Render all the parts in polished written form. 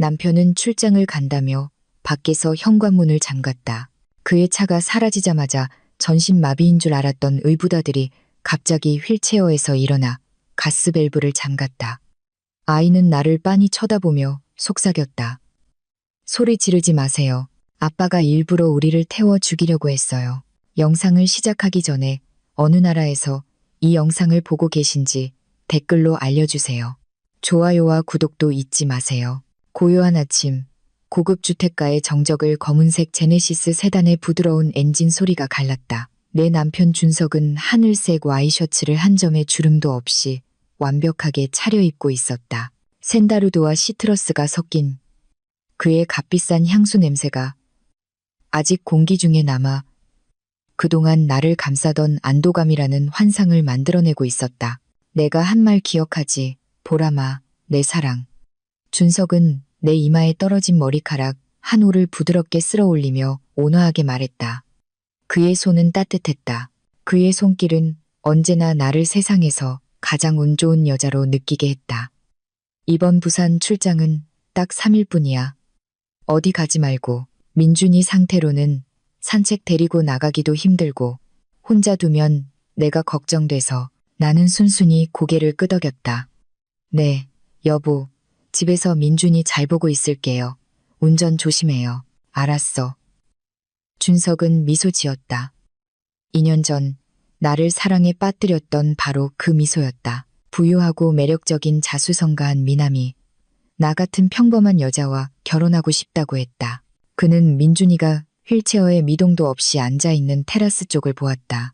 남편은 출장을 간다며 밖에서 현관문을 잠갔다. 그의 차가 사라지자마자 전신마비인 줄 알았던 의붓아들이 갑자기 휠체어에서 일어나 가스밸브를 잠갔다. 아이는 나를 빤히 쳐다보며 속삭였다. 소리 지르지 마세요. 아빠가 일부러 우리를 태워 죽이려고 했어요. 영상을 시작하기 전에 어느 나라에서 이 영상을 보고 계신지 댓글로 알려주세요. 좋아요와 구독도 잊지 마세요. 고요한 아침, 고급 주택가의 정적을 검은색 제네시스 세단의 부드러운 엔진 소리가 갈랐다. 내 남편 준석은 하늘색 와이셔츠를 한 점의 주름도 없이 완벽하게 차려입고 있었다. 샌다루드와 시트러스가 섞인 그의 값비싼 향수 냄새가 아직 공기 중에 남아 그동안 나를 감싸던 안도감이라는 환상을 만들어내고 있었다. 내가 한 말 기억하지, 보라마, 내 사랑. 준석은 내 이마에 떨어진 머리카락 한 올을 부드럽게 쓸어 올리며 온화하게 말했다. 그의 손은 따뜻했다. 그의 손길은 언제나 나를 세상에서 가장 운 좋은 여자로 느끼게 했다. 이번 부산 출장은 딱 3일뿐이야. 어디 가지 말고. 민준이 상태로는 산책 데리고 나가기도 힘들고 혼자 두면 내가 걱정돼서 나는 순순히 고개를 끄덕였다. 네, 여보. 집에서 민준이 잘 보고 있을게요. 운전 조심해요. 알았어. 준석은 미소 지었다. 2년 전 나를 사랑에 빠뜨렸던 바로 그 미소였다. 부유하고 매력적인 자수성가한 미남이 나 같은 평범한 여자와 결혼하고 싶다고 했다. 그는 민준이가 휠체어에 미동도 없이 앉아있는 테라스 쪽을 보았다.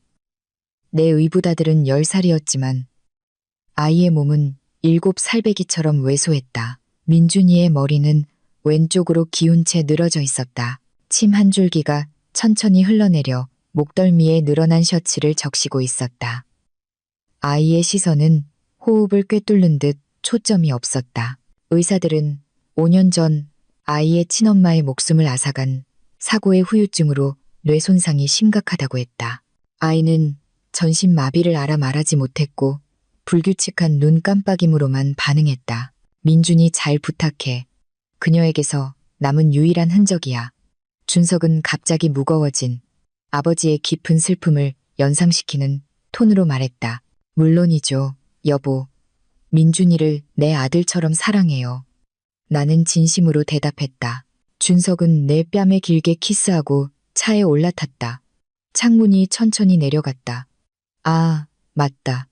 내 의붓아들은 10살이었지만 아이의 몸은 7살배기처럼 왜소했다. 민준이의 머리는 왼쪽으로 기운 채 늘어져 있었다. 침 한 줄기가 천천히 흘러내려 목덜미에 늘어난 셔츠를 적시고 있었다. 아이의 시선은 호흡을 꿰뚫는 듯 초점이 없었다. 의사들은 5년 전 아이의 친엄마의 목숨을 앗아간 사고의 후유증으로 뇌 손상이 심각하다고 했다. 아이는 전신 마비를 알아 말하지 못했고 불규칙한 눈 깜빡임으로만 반응했다. 민준이 잘 부탁해. 그녀에게서 남은 유일한 흔적이야. 준석은 갑자기 무거워진 아버지의 깊은 슬픔을 연상시키는 톤으로 말했다. 물론이죠, 여보. 민준이를 내 아들처럼 사랑해요. 나는 진심으로 대답했다. 준석은 내 뺨에 길게 키스하고 차에 올라탔다. 창문이 천천히 내려갔다. 아, 맞다.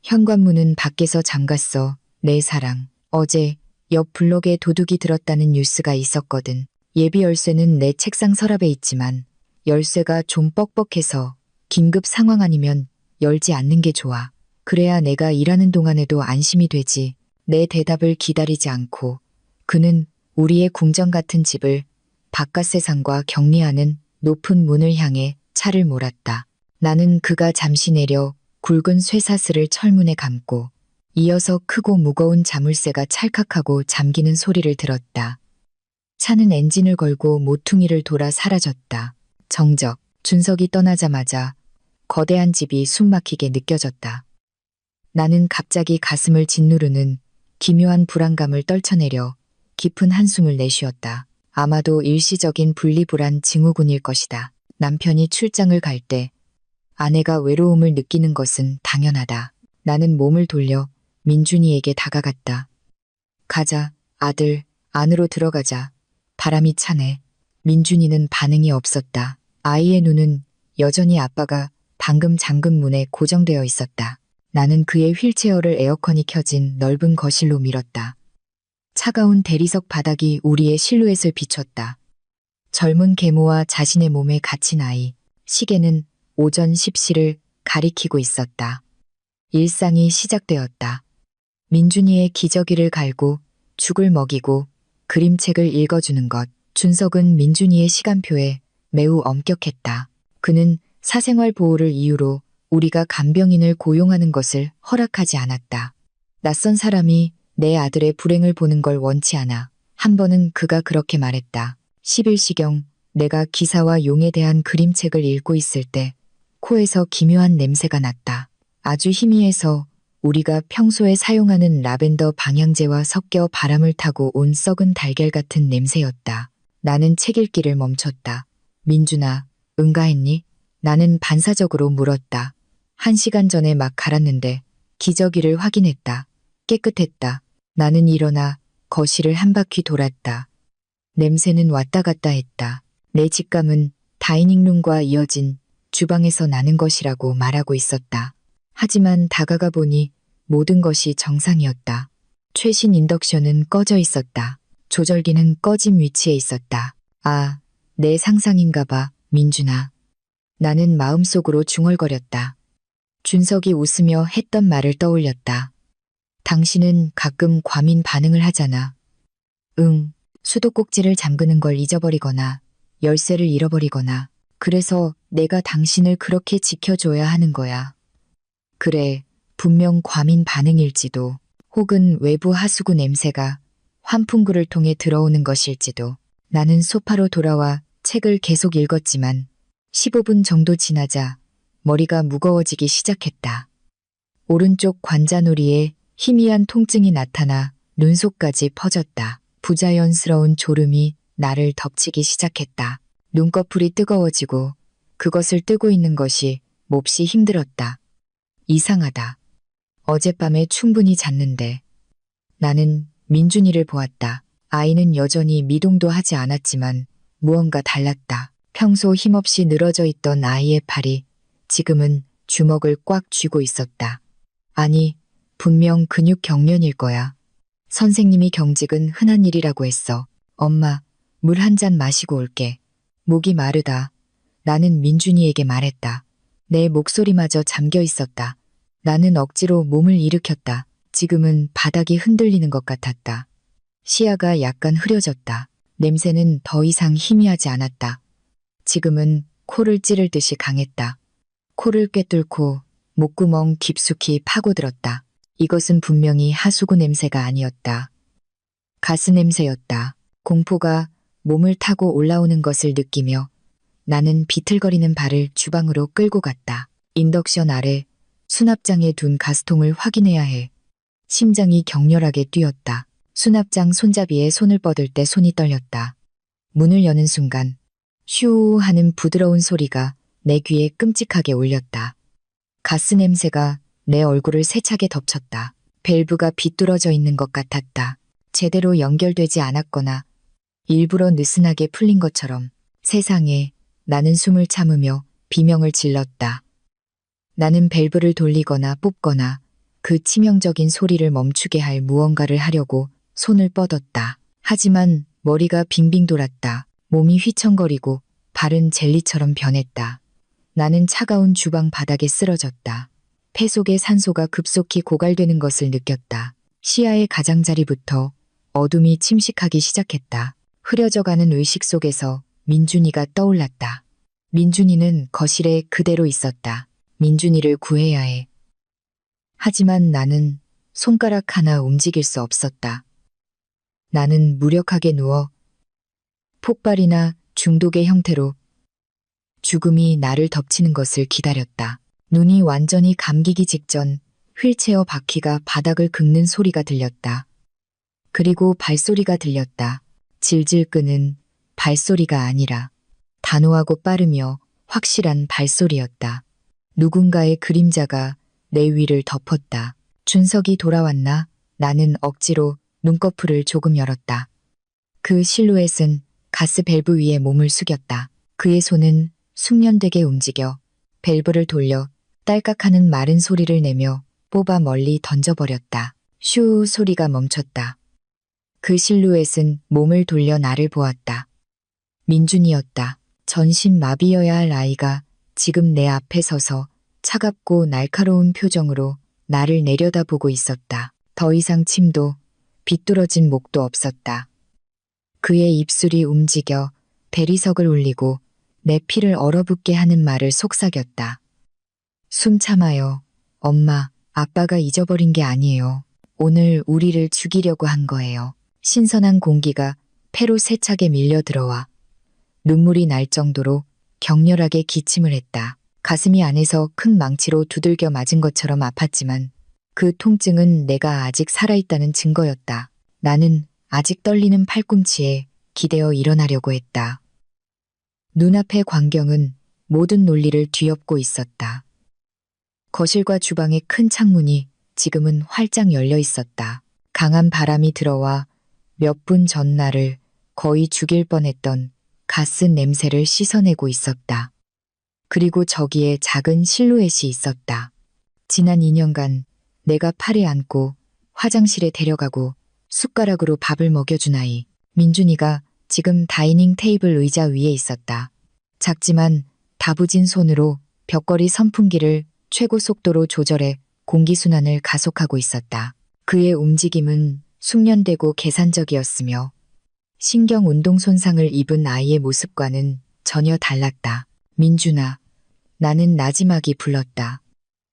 현관문은 밖에서 잠갔어. 내 사랑. 어제 옆 블록에 도둑이 들었다는 뉴스가 있었거든. 예비 열쇠는 내 책상 서랍에 있지만 열쇠가 좀 뻑뻑해서 긴급 상황 아니면 열지 않는 게 좋아. 그래야 내가 일하는 동안에도 안심이 되지. 내 대답을 기다리지 않고 그는 우리의 궁전 같은 집을 바깥 세상과 격리하는 높은 문을 향해 차를 몰았다. 나는 그가 잠시 내려 굵은 쇠사슬을 철문에 감고 이어서 크고 무거운 자물쇠가 찰칵하고 잠기는 소리를 들었다. 차는 엔진을 걸고 모퉁이를 돌아 사라졌다. 정적. 준석이 떠나자마자 거대한 집이 숨막히게 느껴졌다. 나는 갑자기 가슴을 짓누르는 기묘한 불안감을 떨쳐내려 깊은 한숨을 내쉬었다. 아마도 일시적인 분리불안 증후군일 것이다. 남편이 출장을 갈 때 아내가 외로움을 느끼는 것은 당연하다. 나는 몸을 돌려 민준이에게 다가갔다. 가자, 아들, 안으로 들어가자. 바람이 차네. 민준이는 반응이 없었다. 아이의 눈은 여전히 아빠가 방금 잠근 문에 고정되어 있었다. 나는 그의 휠체어를 에어컨이 켜진 넓은 거실로 밀었다. 차가운 대리석 바닥이 우리의 실루엣을 비췄다. 젊은 계모와 자신의 몸에 갇힌 아이. 시계는 오전 10시를 가리키고 있었다. 일상이 시작되었다. 민준이의 기저귀를 갈고 죽을 먹이고 그림책을 읽어주는 것. 준석은 민준이의 시간표에 매우 엄격했다. 그는 사생활 보호를 이유로 우리가 간병인을 고용하는 것을 허락하지 않았다. 낯선 사람이 내 아들의 불행을 보는 걸 원치 않아. 한 번은 그가 그렇게 말했다. 11시경 내가 기사와 용에 대한 그림책을 읽고 있을 때 코에서 기묘한 냄새가 났다. 아주 희미해서 우리가 평소에 사용하는 라벤더 방향제와 섞여 바람을 타고 온 썩은 달걀 같은 냄새였다. 나는 책 읽기를 멈췄다. 민준아, 응가했니? 나는 반사적으로 물었다. 1시간 전에 막 갈았는데 기저귀를 확인했다. 깨끗했다. 나는 일어나 거실을 한 바퀴 돌았다. 냄새는 왔다 갔다 했다. 내 직감은 다이닝룸과 이어진 주방에서 나는 것이라고 말하고 있었다. 하지만 다가가 보니 모든 것이 정상이었다. 최신 인덕션은 꺼져 있었다. 조절기는 꺼진 위치에 있었다. 아, 내 상상인가 봐, 민준아. 나는 마음속으로 중얼거렸다. 준석이 웃으며 했던 말을 떠올렸다. 당신은 가끔 과민 반응을 하잖아. 응, 수도꼭지를 잠그는 걸 잊어버리거나 열쇠를 잃어버리거나 그래서 내가 당신을 그렇게 지켜줘야 하는 거야. 그래, 분명 과민 반응일지도 혹은 외부 하수구 냄새가 환풍구를 통해 들어오는 것일지도. 나는 소파로 돌아와 책을 계속 읽었지만 15분 정도 지나자 머리가 무거워지기 시작했다. 오른쪽 관자놀이에 희미한 통증이 나타나 눈속까지 퍼졌다. 부자연스러운 졸음이 나를 덮치기 시작했다. 눈꺼풀이 뜨거워지고 그것을 뜨고 있는 것이 몹시 힘들었다. 이상하다. 어젯밤에 충분히 잤는데. 나는 민준이를 보았다. 아이는 여전히 미동도 하지 않았지만 무언가 달랐다. 평소 힘없이 늘어져 있던 아이의 팔이 지금은 주먹을 꽉 쥐고 있었다. 아니, 분명 근육 경련일 거야. 선생님이 경직은 흔한 일이라고 했어. 엄마, 물 한 잔 마시고 올게. 목이 마르다. 나는 민준이에게 말했다. 내 목소리마저 잠겨 있었다. 나는 억지로 몸을 일으켰다. 지금은 바닥이 흔들리는 것 같았다. 시야가 약간 흐려졌다. 냄새는 더 이상 희미하지 않았다. 지금은 코를 찌를 듯이 강했다. 코를 꿰뚫고 목구멍 깊숙이 파고들었다. 이것은 분명히 하수구 냄새가 아니었다. 가스 냄새였다. 공포가 몸을 타고 올라오는 것을 느끼며 나는 비틀거리는 발을 주방으로 끌고 갔다. 인덕션 아래 수납장에 둔 가스통을 확인해야 해. 심장이 격렬하게 뛰었다. 수납장 손잡이에 손을 뻗을 때 손이 떨렸다. 문을 여는 순간 슈 하는 부드러운 소리가 내 귀에 끔찍하게 울렸다. 가스 냄새가 내 얼굴을 세차게 덮쳤다. 밸브가 비뚤어져 있는 것 같았다. 제대로 연결되지 않았거나 일부러 느슨하게 풀린 것처럼. 세상에, 나는 숨을 참으며 비명을 질렀다. 나는 밸브를 돌리거나 뽑거나 그 치명적인 소리를 멈추게 할 무언가를 하려고 손을 뻗었다. 하지만 머리가 빙빙 돌았다. 몸이 휘청거리고 발은 젤리처럼 변했다. 나는 차가운 주방 바닥에 쓰러졌다. 폐 속의 산소가 급속히 고갈되는 것을 느꼈다. 시야의 가장자리부터 어둠이 침식하기 시작했다. 흐려져가는 의식 속에서 민준이가 떠올랐다. 민준이는 거실에 그대로 있었다. 민준이를 구해야 해. 하지만 나는 손가락 하나 움직일 수 없었다. 나는 무력하게 누워 폭발이나 중독의 형태로 죽음이 나를 덮치는 것을 기다렸다. 눈이 완전히 감기기 직전 휠체어 바퀴가 바닥을 긁는 소리가 들렸다. 그리고 발소리가 들렸다. 질질 끄는 발소리가 아니라 단호하고 빠르며 확실한 발소리였다. 누군가의 그림자가 내 위를 덮었다. 준석이 돌아왔나? 나는 억지로 눈꺼풀을 조금 열었다. 그 실루엣은 가스 밸브 위에 몸을 숙였다. 그의 손은 숙련되게 움직여 밸브를 돌려 딸깍하는 마른 소리를 내며 뽑아 멀리 던져버렸다. 슈 소리가 멈췄다. 그 실루엣은 몸을 돌려 나를 보았다. 민준이었다. 전신마비여야 할 아이가 지금 내 앞에 서서 차갑고 날카로운 표정으로 나를 내려다보고 있었다. 더 이상 침도 비뚤어진 목도 없었다. 그의 입술이 움직여 대리석을 울리고 내 피를 얼어붙게 하는 말을 속삭였다. 숨 참아요. 엄마, 아빠가 잊어버린 게 아니에요. 오늘 우리를 죽이려고 한 거예요. 신선한 공기가 폐로 세차게 밀려 들어와 눈물이 날 정도로 격렬하게 기침을 했다. 가슴이 안에서 큰 망치로 두들겨 맞은 것처럼 아팠지만 그 통증은 내가 아직 살아있다는 증거였다. 나는 아직 떨리는 팔꿈치에 기대어 일어나려고 했다. 눈앞의 광경은 모든 논리를 뒤엎고 있었다. 거실과 주방의 큰 창문이 지금은 활짝 열려 있었다. 강한 바람이 들어와 몇 분 전 나를 거의 죽일 뻔했던 가스 냄새를 씻어내고 있었다. 그리고 저기에 작은 실루엣이 있었다. 지난 2년간 내가 팔에 안고 화장실에 데려가고 숟가락으로 밥을 먹여준 아이, 민준이가 지금 다이닝 테이블 의자 위에 있었다. 작지만 다부진 손으로 벽걸이 선풍기를 최고 속도로 조절해 공기순환을 가속하고 있었다. 그의 움직임은 숙련되고 계산적이었으며 신경 운동 손상을 입은 아이의 모습과는 전혀 달랐다. 민준아, 나는 나지막이 불렀다.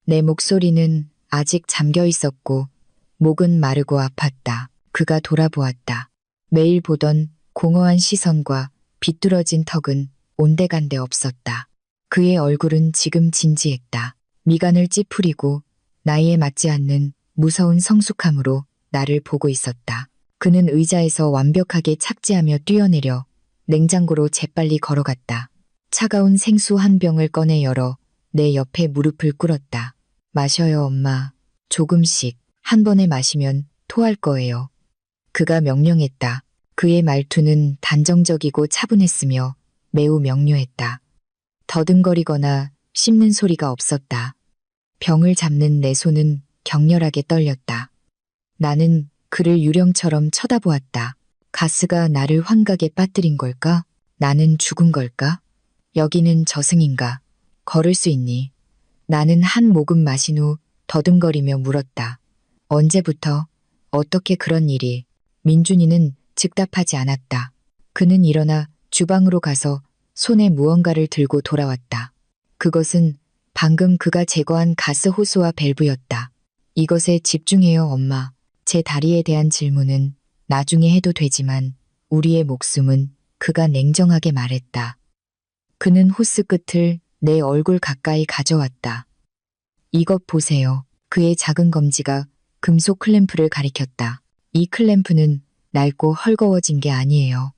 내 목소리는 아직 잠겨 있었고 목은 마르고 아팠다. 그가 돌아보았다. 매일 보던 공허한 시선과 비뚤어진 턱은 온데간데 없었다. 그의 얼굴은 지금 진지했다. 미간을 찌푸리고 나이에 맞지 않는 무서운 성숙함으로 나를 보고 있었다. 그는 의자에서 완벽하게 착지하며 뛰어내려 냉장고로 재빨리 걸어갔다. 차가운 생수 한 병을 꺼내 열어 내 옆에 무릎을 꿇었다. 마셔요, 엄마. 조금씩. 한 번에 마시면 토할 거예요. 그가 명령했다. 그의 말투는 단정적이고 차분했으며 매우 명료했다. 더듬거리거나 씹는 소리가 없었다. 병을 잡는 내 손은 격렬하게 떨렸다. 나는 그를 유령처럼 쳐다보았다. 가스가 나를 환각에 빠뜨린 걸까? 나는 죽은 걸까? 여기는 저승인가? 걸을 수 있니? 나는 한 모금 마신 후 더듬거리며 물었다. 언제부터? 어떻게 그런 일이? 민준이는 즉답하지 않았다. 그는 일어나 주방으로 가서 손에 무언가를 들고 돌아왔다. 그것은 방금 그가 제거한 가스 호스와 밸브였다. 이것에 집중해요, 엄마. 제 다리에 대한 질문은 나중에 해도 되지만 우리의 목숨은, 그가 냉정하게 말했다. 그는 호스 끝을 내 얼굴 가까이 가져왔다. 이것 보세요. 그의 작은 검지가 금속 클램프를 가리켰다. 이 클램프는 낡고 헐거워진 게 아니에요.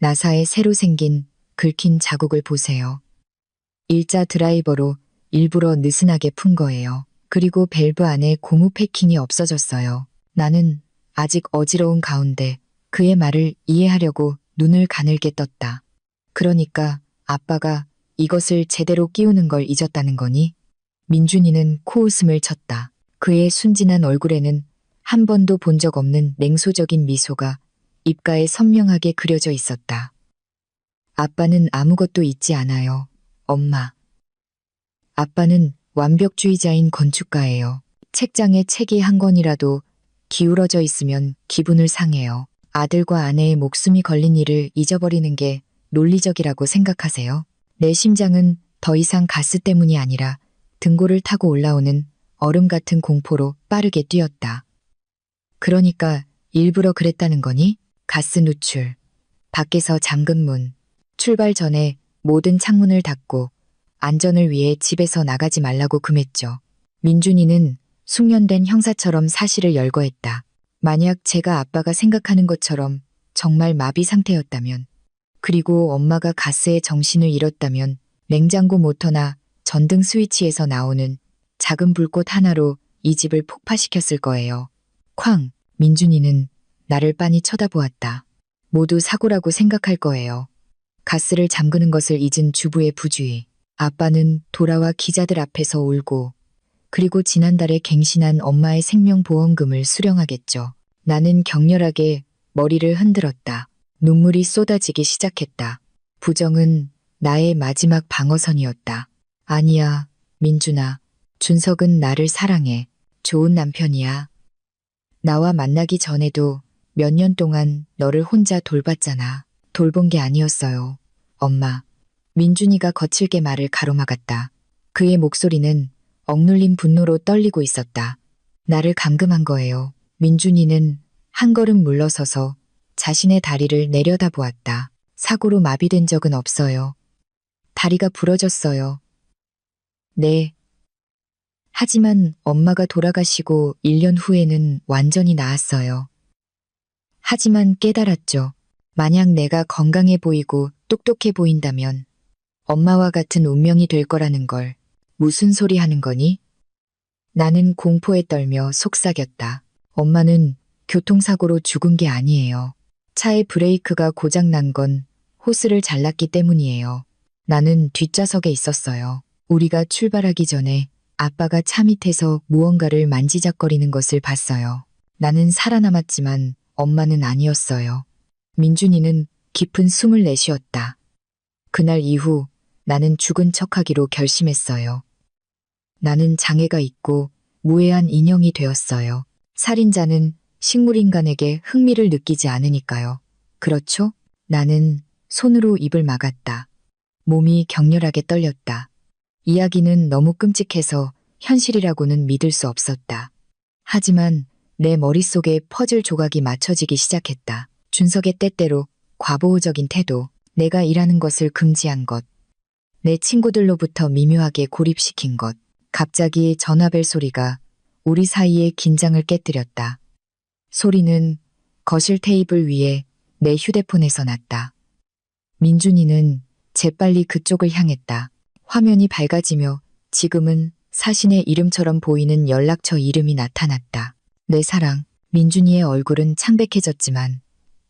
나사에 새로 생긴 긁힌 자국을 보세요. 일자 드라이버로 일부러 느슨하게 푼 거예요. 그리고 밸브 안에 고무 패킹이 없어졌어요. 나는 아직 어지러운 가운데 그의 말을 이해하려고 눈을 가늘게 떴다. 그러니까 아빠가 이것을 제대로 끼우는 걸 잊었다는 거니? 민준이는 코웃음을 쳤다. 그의 순진한 얼굴에는 한 번도 본 적 없는 냉소적인 미소가 입가에 선명하게 그려져 있었다. 아빠는 아무것도 잊지 않아요, 엄마. 아빠는 완벽주의자인 건축가예요. 책장에 책이 한 권이라도 기울어져 있으면 기분을 상해요. 아들과 아내의 목숨이 걸린 일을 잊어버리는 게 논리적이라고 생각하세요? 내 심장은 더 이상 가스 때문이 아니라 등골을 타고 올라오는 얼음 같은 공포로 빠르게 뛰었다. 그러니까 일부러 그랬다는 거니? 가스 누출, 밖에서 잠근 문, 출발 전에 모든 창문을 닫고 안전을 위해 집에서 나가지 말라고 금했죠. 민준이는 숙련된 형사처럼 사실을 열거했다. 만약 제가 아빠가 생각하는 것처럼 정말 마비 상태였다면, 그리고 엄마가 가스에 정신을 잃었다면 냉장고 모터나 전등 스위치에서 나오는 작은 불꽃 하나로 이 집을 폭파시켰을 거예요. 쾅! 민준이는 나를 빤히 쳐다보았다. 모두 사고라고 생각할 거예요. 가스를 잠그는 것을 잊은 주부의 부주의. 아빠는 돌아와 기자들 앞에서 울고, 그리고 지난달에 갱신한 엄마의 생명보험금을 수령하겠죠. 나는 격렬하게 머리를 흔들었다. 눈물이 쏟아지기 시작했다. 부정은 나의 마지막 방어선이었다. 아니야, 민준아. 준석은 나를 사랑해. 좋은 남편이야. 나와 만나기 전에도 몇 년 동안 너를 혼자 돌봤잖아. 돌본 게 아니었어요, 엄마. 민준이가 거칠게 말을 가로막았다. 그의 목소리는 억눌린 분노로 떨리고 있었다. 나를 감금한 거예요. 민준이는 한 걸음 물러서서 자신의 다리를 내려다보았다. 사고로 마비된 적은 없어요. 다리가 부러졌어요. 네. 하지만 엄마가 돌아가시고 1년 후에는 완전히 나았어요. 하지만 깨달았죠. 만약 내가 건강해 보이고 똑똑해 보인다면 엄마와 같은 운명이 될 거라는 걸. 무슨 소리 하는 거니? 나는 공포에 떨며 속삭였다. 엄마는 교통사고로 죽은 게 아니에요. 차의 브레이크가 고장난 건 호스를 잘랐기 때문이에요. 나는 뒷좌석에 있었어요. 우리가 출발하기 전에 아빠가 차 밑에서 무언가를 만지작거리는 것을 봤어요. 나는 살아남았지만 엄마는 아니었어요. 민준이는 깊은 숨을 내쉬었다. 그날 이후 나는 죽은 척하기로 결심했어요. 나는 장애가 있고 무해한 인형이 되었어요. 살인자는 식물인간에게 흥미를 느끼지 않으니까요. 그렇죠? 나는 손으로 입을 막았다. 몸이 격렬하게 떨렸다. 이야기는 너무 끔찍해서 현실이라고는 믿을 수 없었다. 하지만 내 머릿속에 퍼즐 조각이 맞춰지기 시작했다. 준석의 때때로 과보호적인 태도, 내가 일하는 것을 금지한 것, 내 친구들로부터 미묘하게 고립시킨 것, 갑자기 전화벨 소리가 우리 사이의 긴장을 깨뜨렸다. 소리는 거실 테이블 위에 내 휴대폰에서 났다. 민준이는 재빨리 그쪽을 향했다. 화면이 밝아지며 지금은 사신의 이름처럼 보이는 연락처 이름이 나타났다. 내 사랑, 민준이의 얼굴은 창백해졌지만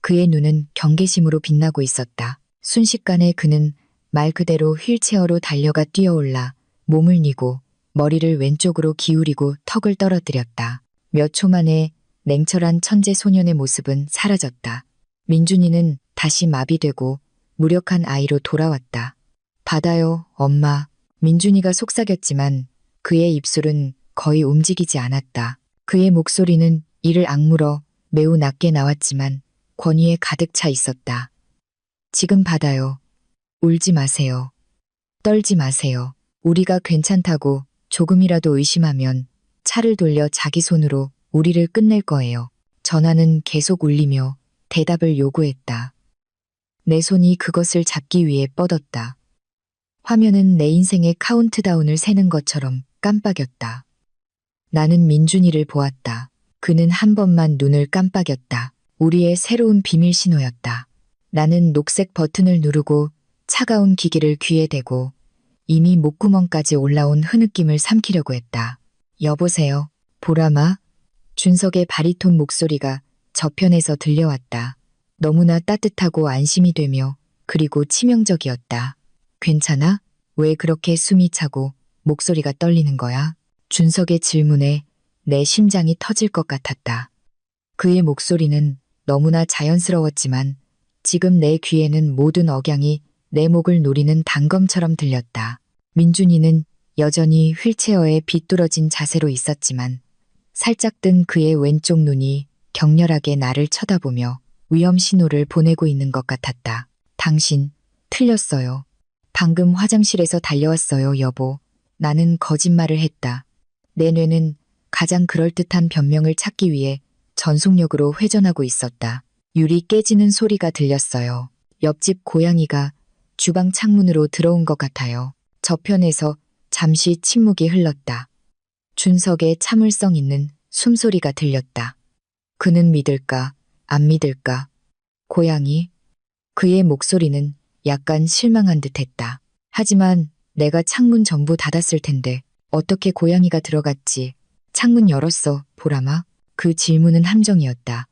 그의 눈은 경계심으로 빛나고 있었다. 순식간에 그는 말 그대로 휠체어로 달려가 뛰어올라 몸을 뉘고 머리를 왼쪽으로 기울이고 턱을 떨어뜨렸다. 몇 초 만에 냉철한 천재 소년의 모습은 사라졌다. 민준이는 다시 마비되고 무력한 아이로 돌아왔다. 받아요, 엄마. 민준이가 속삭였지만 그의 입술은 거의 움직이지 않았다. 그의 목소리는 이를 악물어 매우 낮게 나왔지만 권위에 가득 차 있었다. 지금 받아요. 울지 마세요. 떨지 마세요. 우리가 괜찮다고 조금이라도 의심하면 차를 돌려 자기 손으로 우리를 끝낼 거예요. 전화는 계속 울리며 대답을 요구했다. 내 손이 그것을 잡기 위해 뻗었다. 화면은 내 인생의 카운트다운을 세는 것처럼 깜빡였다. 나는 민준이를 보았다. 그는 한 번만 눈을 깜빡였다. 우리의 새로운 비밀 신호였다. 나는 녹색 버튼을 누르고 차가운 기기를 귀에 대고 이미 목구멍까지 올라온 흐느낌을 삼키려고 했다. 여보세요, 보라마? 준석의 바리톤 목소리가 저편에서 들려왔다. 너무나 따뜻하고 안심이 되며 그리고 치명적이었다. 괜찮아? 왜 그렇게 숨이 차고 목소리가 떨리는 거야? 준석의 질문에 내 심장이 터질 것 같았다. 그의 목소리는 너무나 자연스러웠지만 지금 내 귀에는 모든 억양이 내 목을 노리는 단검처럼 들렸다. 민준이는 여전히 휠체어에 비뚤어진 자세로 있었지만 살짝 뜬 그의 왼쪽 눈이 격렬하게 나를 쳐다보며 위험 신호를 보내고 있는 것 같았다. 당신, 틀렸어요. 방금 화장실에서 달려왔어요, 여보. 나는 거짓말을 했다. 내 뇌는 가장 그럴듯한 변명을 찾기 위해 전속력으로 회전하고 있었다. 유리 깨지는 소리가 들렸어요. 옆집 고양이가 주방 창문으로 들어온 것 같아요. 저편에서 잠시 침묵이 흘렀다. 준석의 참을성 있는 숨소리가 들렸다. 그는 믿을까, 안 믿을까? 고양이? 그의 목소리는 약간 실망한 듯했다. 하지만 내가 창문 전부 닫았을 텐데 어떻게 고양이가 들어갔지? 창문 열었어, 보라마? 그 질문은 함정이었다.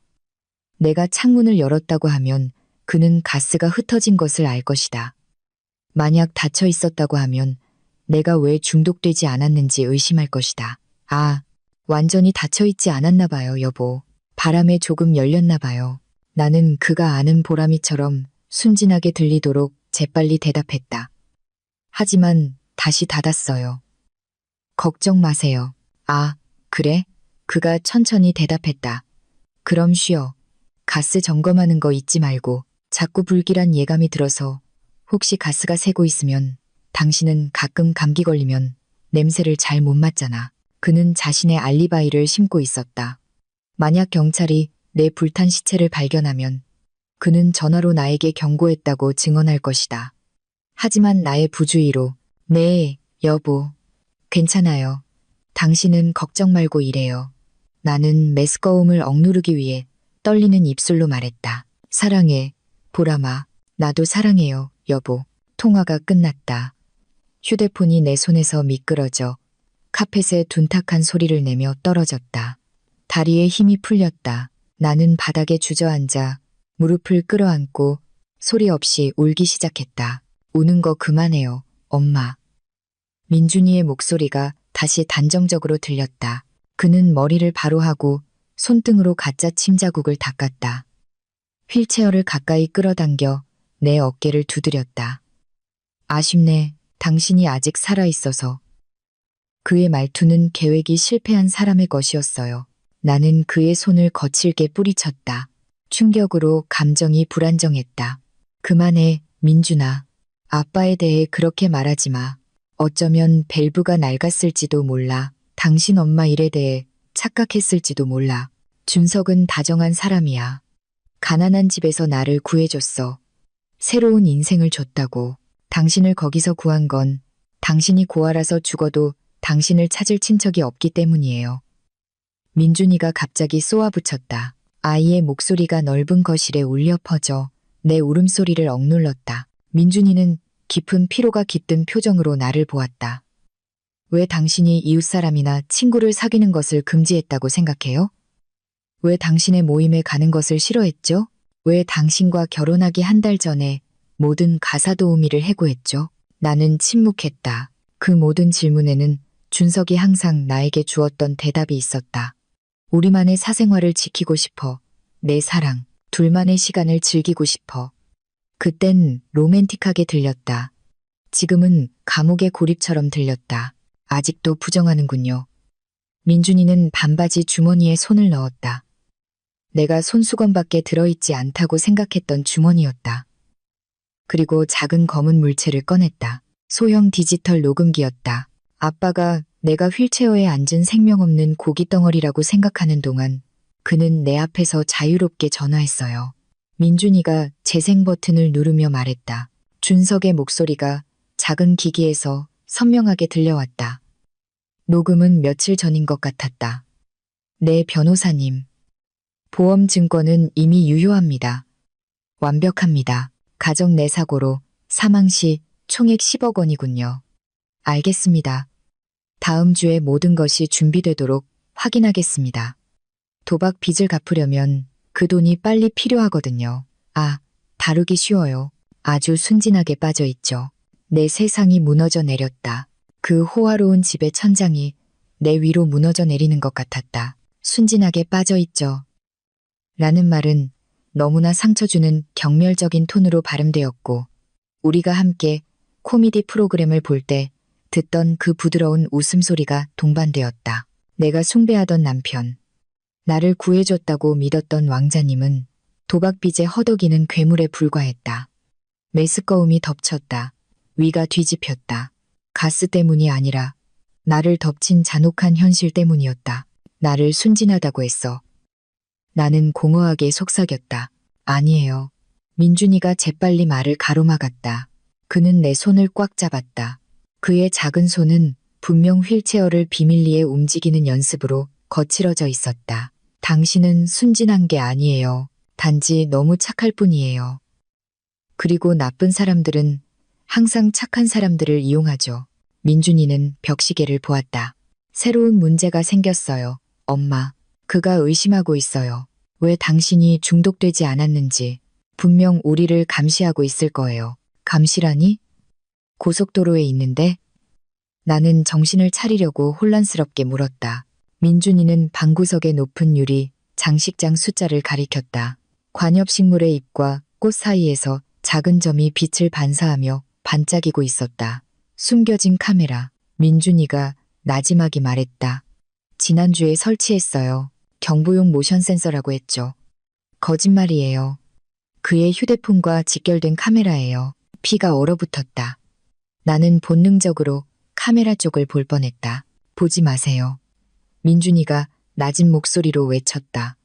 내가 창문을 열었다고 하면 그는 가스가 흩어진 것을 알 것이다. 만약 닫혀 있었다고 하면 내가 왜 중독되지 않았는지 의심할 것이다. 아, 완전히 닫혀 있지 않았나 봐요, 여보. 바람에 조금 열렸나 봐요. 나는 그가 아는 보람이처럼 순진하게 들리도록 재빨리 대답했다. 하지만 다시 닫았어요. 걱정 마세요. 아, 그래? 그가 천천히 대답했다. 그럼 쉬어. 가스 점검하는 거 잊지 말고. 자꾸 불길한 예감이 들어서 혹시 가스가 새고 있으면 당신은 가끔 감기 걸리면 냄새를 잘 못 맡잖아. 그는 자신의 알리바이를 심고 있었다. 만약 경찰이 내 불탄 시체를 발견하면 그는 전화로 나에게 경고했다고 증언할 것이다. 하지만 나의 부주의로 네, 여보. 괜찮아요. 당신은 걱정 말고 일해요. 나는 메스꺼움을 억누르기 위해 떨리는 입술로 말했다. 사랑해, 보람아. 나도 사랑해요, 여보. 통화가 끝났다. 휴대폰이 내 손에서 미끄러져 카펫에 둔탁한 소리를 내며 떨어졌다. 다리에 힘이 풀렸다. 나는 바닥에 주저앉아 무릎을 끌어안고 소리 없이 울기 시작했다. 우는 거 그만해요, 엄마. 민준이의 목소리가 다시 단정적으로 들렸다. 그는 머리를 바로 하고 손등으로 가짜 침자국을 닦았다. 휠체어를 가까이 끌어당겨 내 어깨를 두드렸다. 아쉽네, 당신이 아직 살아있어서. 그의 말투는 계획이 실패한 사람의 것이었어요. 나는 그의 손을 거칠게 뿌리쳤다. 충격으로 감정이 불안정했다. 그만해, 민준아. 아빠에 대해 그렇게 말하지 마. 어쩌면 밸브가 낡았을지도 몰라. 당신 엄마 일에 대해 착각했을지도 몰라. 준석은 다정한 사람이야. 가난한 집에서 나를 구해줬어. 새로운 인생을 줬다고. 당신을 거기서 구한 건 당신이 고아라서 죽어도 당신을 찾을 친척이 없기 때문이에요. 민준이가 갑자기 쏘아붙였다. 아이의 목소리가 넓은 거실에 울려 퍼져 내 울음소리를 억눌렀다. 민준이는 깊은 피로가 깃든 표정으로 나를 보았다. 왜 당신이 이웃사람이나 친구를 사귀는 것을 금지했다고 생각해요? 왜 당신의 모임에 가는 것을 싫어했죠? 왜 당신과 결혼하기 한 달 전에 모든 가사도우미를 해고했죠? 나는 침묵했다. 그 모든 질문에는 준석이 항상 나에게 주었던 대답이 있었다. 우리만의 사생활을 지키고 싶어. 내 사랑. 둘만의 시간을 즐기고 싶어. 그땐 로맨틱하게 들렸다. 지금은 감옥의 고립처럼 들렸다. 아직도 부정하는군요. 민준이는 반바지 주머니에 손을 넣었다. 내가 손수건밖에 들어있지 않다고 생각했던 주머니였다. 그리고 작은 검은 물체를 꺼냈다. 소형 디지털 녹음기였다. 아빠가 내가 휠체어에 앉은 생명 없는 고기 덩어리라고 생각하는 동안 그는 내 앞에서 자유롭게 전화했어요. 민준이가 재생 버튼을 누르며 말했다. 준석의 목소리가 작은 기기에서 선명하게 들려왔다. 녹음은 며칠 전인 것 같았다. 네, 변호사님. 보험 증권은 이미 유효합니다. 완벽합니다. 가정 내 사고로 사망 시 총액 10억 원이군요. 알겠습니다. 다음 주에 모든 것이 준비되도록 확인하겠습니다. 도박 빚을 갚으려면 그 돈이 빨리 필요하거든요. 아, 다루기 쉬워요. 아주 순진하게 빠져 있죠. 내 세상이 무너져 내렸다. 그 호화로운 집의 천장이 내 위로 무너져 내리는 것 같았다. 순진하게 빠져 있죠. 라는 말은 너무나 상처 주는 경멸적인 톤으로 발음되었고 우리가 함께 코미디 프로그램을 볼 때 듣던 그 부드러운 웃음소리가 동반되었다. 내가 숭배하던 남편, 나를 구해줬다고 믿었던 왕자님은 도박빚에 허덕이는 괴물에 불과했다. 메스꺼움이 덮쳤다. 위가 뒤집혔다. 가스 때문이 아니라 나를 덮친 잔혹한 현실 때문이었다. 나를 순진하다고 했어. 나는 공허하게 속삭였다. 아니에요. 민준이가 재빨리 말을 가로막았다. 그는 내 손을 꽉 잡았다. 그의 작은 손은 분명 휠체어를 비밀리에 움직이는 연습으로 거칠어져 있었다. 당신은 순진한 게 아니에요. 단지 너무 착할 뿐이에요. 그리고 나쁜 사람들은 항상 착한 사람들을 이용하죠. 민준이는 벽시계를 보았다. 새로운 문제가 생겼어요. 엄마. 그가 의심하고 있어요. 왜 당신이 중독되지 않았는지. 분명 우리를 감시하고 있을 거예요. 감시라니? 고속도로에 있는데? 나는 정신을 차리려고 혼란스럽게 물었다. 민준이는 방구석의 높은 유리, 장식장 숫자를 가리켰다. 관엽식물의 잎과 꽃 사이에서 작은 점이 빛을 반사하며 반짝이고 있었다. 숨겨진 카메라. 민준이가 나지막이 말했다. 지난주에 설치했어요. 경보용 모션 센서라고 했죠. 거짓말이에요. 그의 휴대폰과 직결된 카메라예요. 피가 얼어붙었다. 나는 본능적으로 카메라 쪽을 볼 뻔했다. 보지 마세요. 민준이가 낮은 목소리로 외쳤다.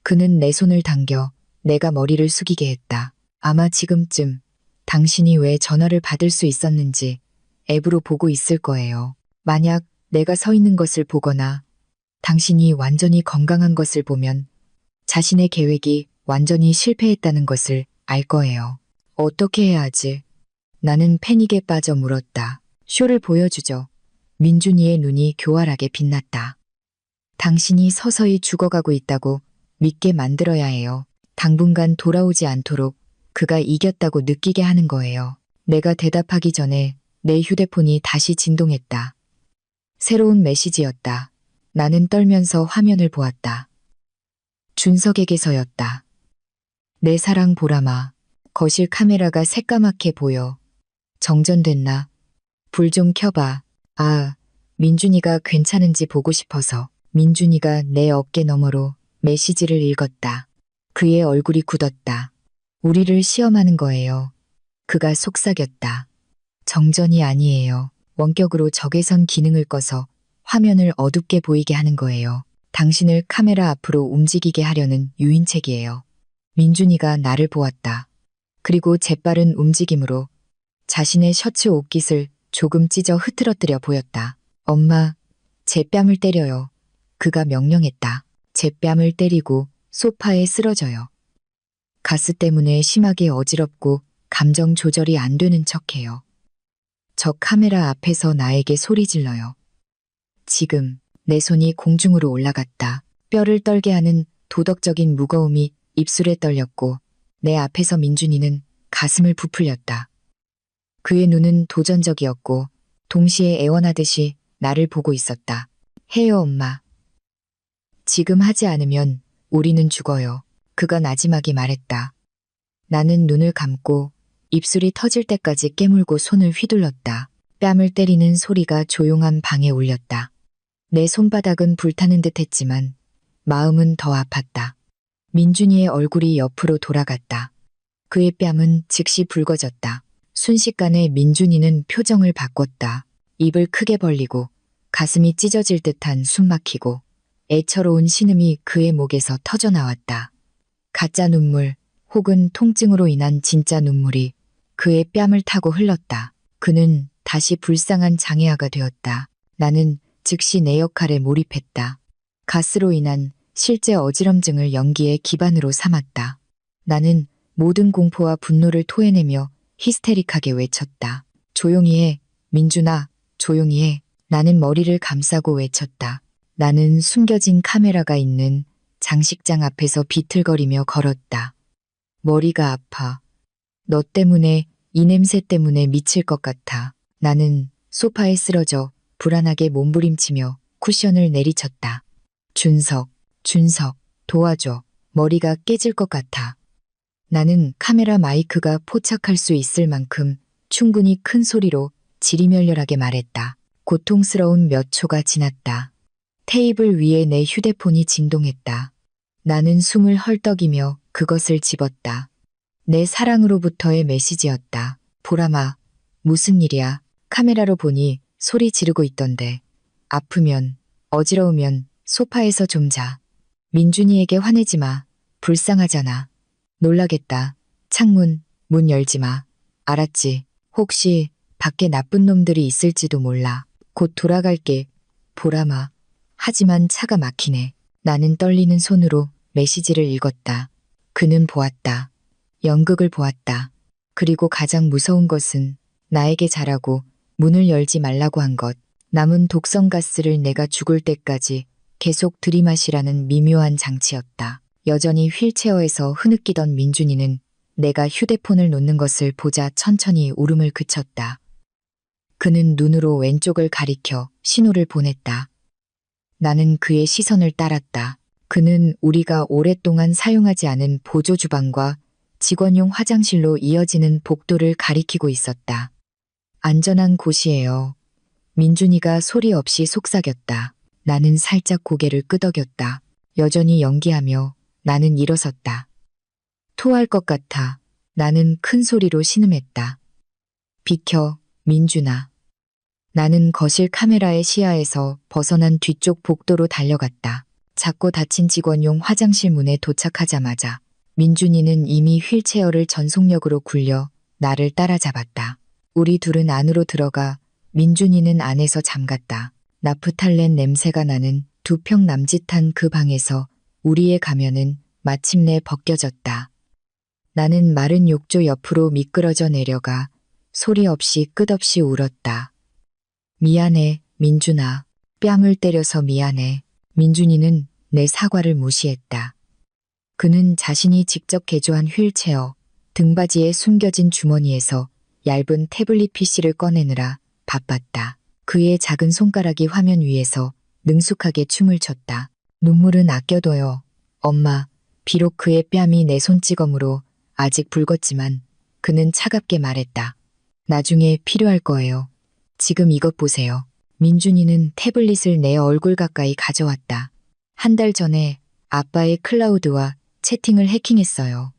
그는 내 손을 당겨 내가 머리를 숙이게 했다. 아마 지금쯤 당신이 왜 전화를 받을 수 있었는지 앱으로 보고 있을 거예요. 만약 내가 서 있는 것을 보거나 당신이 완전히 건강한 것을 보면 자신의 계획이 완전히 실패했다는 것을 알 거예요. 어떻게 해야 하지? 나는 패닉에 빠져 물었다. 쇼를 보여주죠. 민준이의 눈이 교활하게 빛났다. 당신이 서서히 죽어가고 있다고 믿게 만들어야 해요. 당분간 돌아오지 않도록 그가 이겼다고 느끼게 하는 거예요. 내가 대답하기 전에 내 휴대폰이 다시 진동했다. 새로운 메시지였다. 나는 떨면서 화면을 보았다. 준석에게서였다. 내 사랑 보람아. 거실 카메라가 새까맣게 보여. 정전됐나? 불 좀 켜봐. 아, 민준이가 괜찮은지 보고 싶어서. 민준이가 내 어깨 너머로 메시지를 읽었다. 그의 얼굴이 굳었다. 우리를 시험하는 거예요. 그가 속삭였다. 정전이 아니에요. 원격으로 적외선 기능을 꺼서 화면을 어둡게 보이게 하는 거예요. 당신을 카메라 앞으로 움직이게 하려는 유인책이에요. 민준이가 나를 보았다. 그리고 재빠른 움직임으로 자신의 셔츠 옷깃을 조금 찢어 흐트러뜨려 보였다. 엄마, 제 뺨을 때려요. 그가 명령했다. 제 뺨을 때리고 소파에 쓰러져요. 가스 때문에 심하게 어지럽고 감정 조절이 안 되는 척해요. 저 카메라 앞에서 나에게 소리 질러요. 지금 내 손이 공중으로 올라갔다. 뼈를 떨게 하는 도덕적인 무거움이 입술에 떨렸고 내 앞에서 민준이는 가슴을 부풀렸다. 그의 눈은 도전적이었고 동시에 애원하듯이 나를 보고 있었다. 해요 엄마. 지금 하지 않으면 우리는 죽어요. 그가 나지막이 말했다. 나는 눈을 감고 입술이 터질 때까지 깨물고 손을 휘둘렀다. 뺨을 때리는 소리가 조용한 방에 울렸다. 내 손바닥은 불타는 듯 했지만 마음은 더 아팠다. 민준이의 얼굴이 옆으로 돌아갔다. 그의 뺨은 즉시 붉어졌다. 순식간에 민준이는 표정을 바꿨다. 입을 크게 벌리고 가슴이 찢어질 듯한 숨 막히고 애처로운 신음이 그의 목에서 터져나왔다. 가짜 눈물 혹은 통증으로 인한 진짜 눈물이 그의 뺨을 타고 흘렀다. 그는 다시 불쌍한 장애아가 되었다. 나는 즉시 내 역할에 몰입했다. 가스로 인한 실제 어지럼증을 연기의 기반으로 삼았다. 나는 모든 공포와 분노를 토해내며 히스테릭하게 외쳤다. 조용히 해, 민준아, 조용히 해. 나는 머리를 감싸고 외쳤다. 나는 숨겨진 카메라가 있는 장식장 앞에서 비틀거리며 걸었다. 머리가 아파. 너 때문에, 이 냄새 때문에 미칠 것 같아. 나는 소파에 쓰러져 불안하게 몸부림치며 쿠션을 내리쳤다. 준석, 도와줘. 머리가 깨질 것 같아. 나는 카메라 마이크가 포착할 수 있을 만큼 충분히 큰 소리로 지리멸렬하게 말했다. 고통스러운 몇 초가 지났다. 테이블 위에 내 휴대폰이 진동했다. 나는 숨을 헐떡이며 그것을 집었다. 내 사랑으로부터의 메시지였다. 보람아, 무슨 일이야? 카메라로 보니 소리 지르고 있던데. 아프면, 어지러우면 소파에서 좀 자. 민준이에게 화내지 마. 불쌍하잖아. 놀라겠다. 문 열지 마. 알았지? 혹시 밖에 나쁜 놈들이 있을지도 몰라. 곧 돌아갈게. 보람아. 하지만 차가 막히네. 나는 떨리는 손으로 메시지를 읽었다. 그는 보았다. 연극을 보았다. 그리고 가장 무서운 것은 나에게 자라고 문을 열지 말라고 한 것. 남은 독성가스를 내가 죽을 때까지 계속 들이마시라는 미묘한 장치였다. 여전히 휠체어에서 흐느끼던 민준이는 내가 휴대폰을 놓는 것을 보자 천천히 울음을 그쳤다. 그는 눈으로 왼쪽을 가리켜 신호를 보냈다. 나는 그의 시선을 따랐다. 그는 우리가 오랫동안 사용하지 않은 보조 주방과 직원용 화장실로 이어지는 복도를 가리키고 있었다. 안전한 곳이에요. 민준이가 소리 없이 속삭였다. 나는 살짝 고개를 끄덕였다. 여전히 연기하며 나는 일어섰다. 토할 것 같아. 나는 큰 소리로 신음했다. 비켜, 민준아. 나는 거실 카메라의 시야에서 벗어난 뒤쪽 복도로 달려갔다. 작고 닫힌 직원용 화장실 문에 도착하자마자 민준이는 이미 휠체어를 전속력으로 굴려 나를 따라잡았다. 우리 둘은 안으로 들어가 민준이는 안에서 잠갔다. 나프탈렌 냄새가 나는 두 평 남짓한 그 방에서 우리의 가면은 마침내 벗겨졌다. 나는 마른 욕조 옆으로 미끄러져 내려가 소리 없이 끝없이 울었다. 미안해, 민준아. 뺨을 때려서 미안해. 민준이는 내 사과를 무시했다. 그는 자신이 직접 개조한 휠체어, 등받이에 숨겨진 주머니에서 얇은 태블릿 PC를 꺼내느라 바빴다. 그의 작은 손가락이 화면 위에서 능숙하게 춤을 췄다. 눈물은 아껴둬요. 엄마, 비록 그의 뺨이 내 손찌검으로 아직 붉었지만 그는 차갑게 말했다. 나중에 필요할 거예요. 지금 이것 보세요. 민준이는 태블릿을 내 얼굴 가까이 가져왔다. 한 달 전에 아빠의 클라우드와 채팅을 해킹했어요.